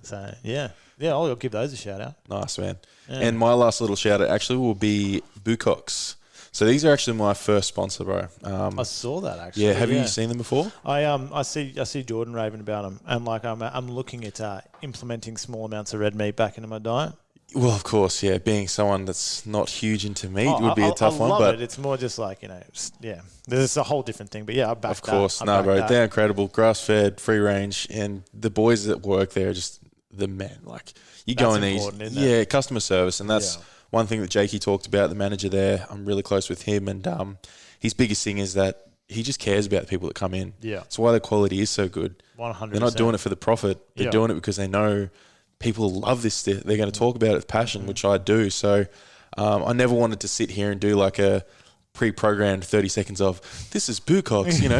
So, yeah, I'll give those a shout out. Nice, man. Yeah. And my last little shout out actually will be Boag. So these are actually my first sponsor, bro. I saw that actually. Yeah, have you seen them before? I see Jordan raving about them, and like I'm looking at implementing small amounts of red meat back into my diet. Well, of course, yeah. Being someone that's not huge into meat would be a tough one. But it's more just like there's a whole different thing. But yeah, I back of course, no, bro. They're incredible, grass fed, free range, and the boys that work there are just the men. Like you go in these, customer service, and that's one thing that Jakey talked about. The manager there, I'm really close with him, and his biggest thing is that he just cares about the people that come in. Yeah, that's why the quality is so good. 100%. They're not doing it for the profit. They're doing it because they know people love this. They're going to talk about it with passion, which I do. So I never wanted to sit here and do like a pre-programmed 30 seconds of this is Boag,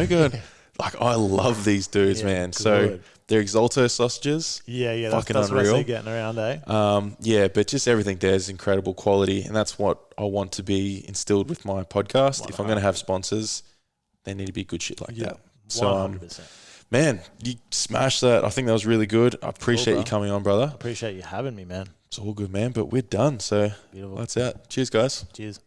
going like I love these dudes, man. Good. So they're Exalto sausages. Yeah, fucking that's unreal. What I see getting around, but just everything there is incredible quality, and that's what I want to be instilled with my podcast. 100%. If I'm going to have sponsors, they need to be good shit like that. So 100%. Man, you smashed that. I think that was really good. I appreciate you coming on, brother. I appreciate you having me, man. It's all good, man. But we're done. So Beautiful. That's out. Cheers, guys. Cheers.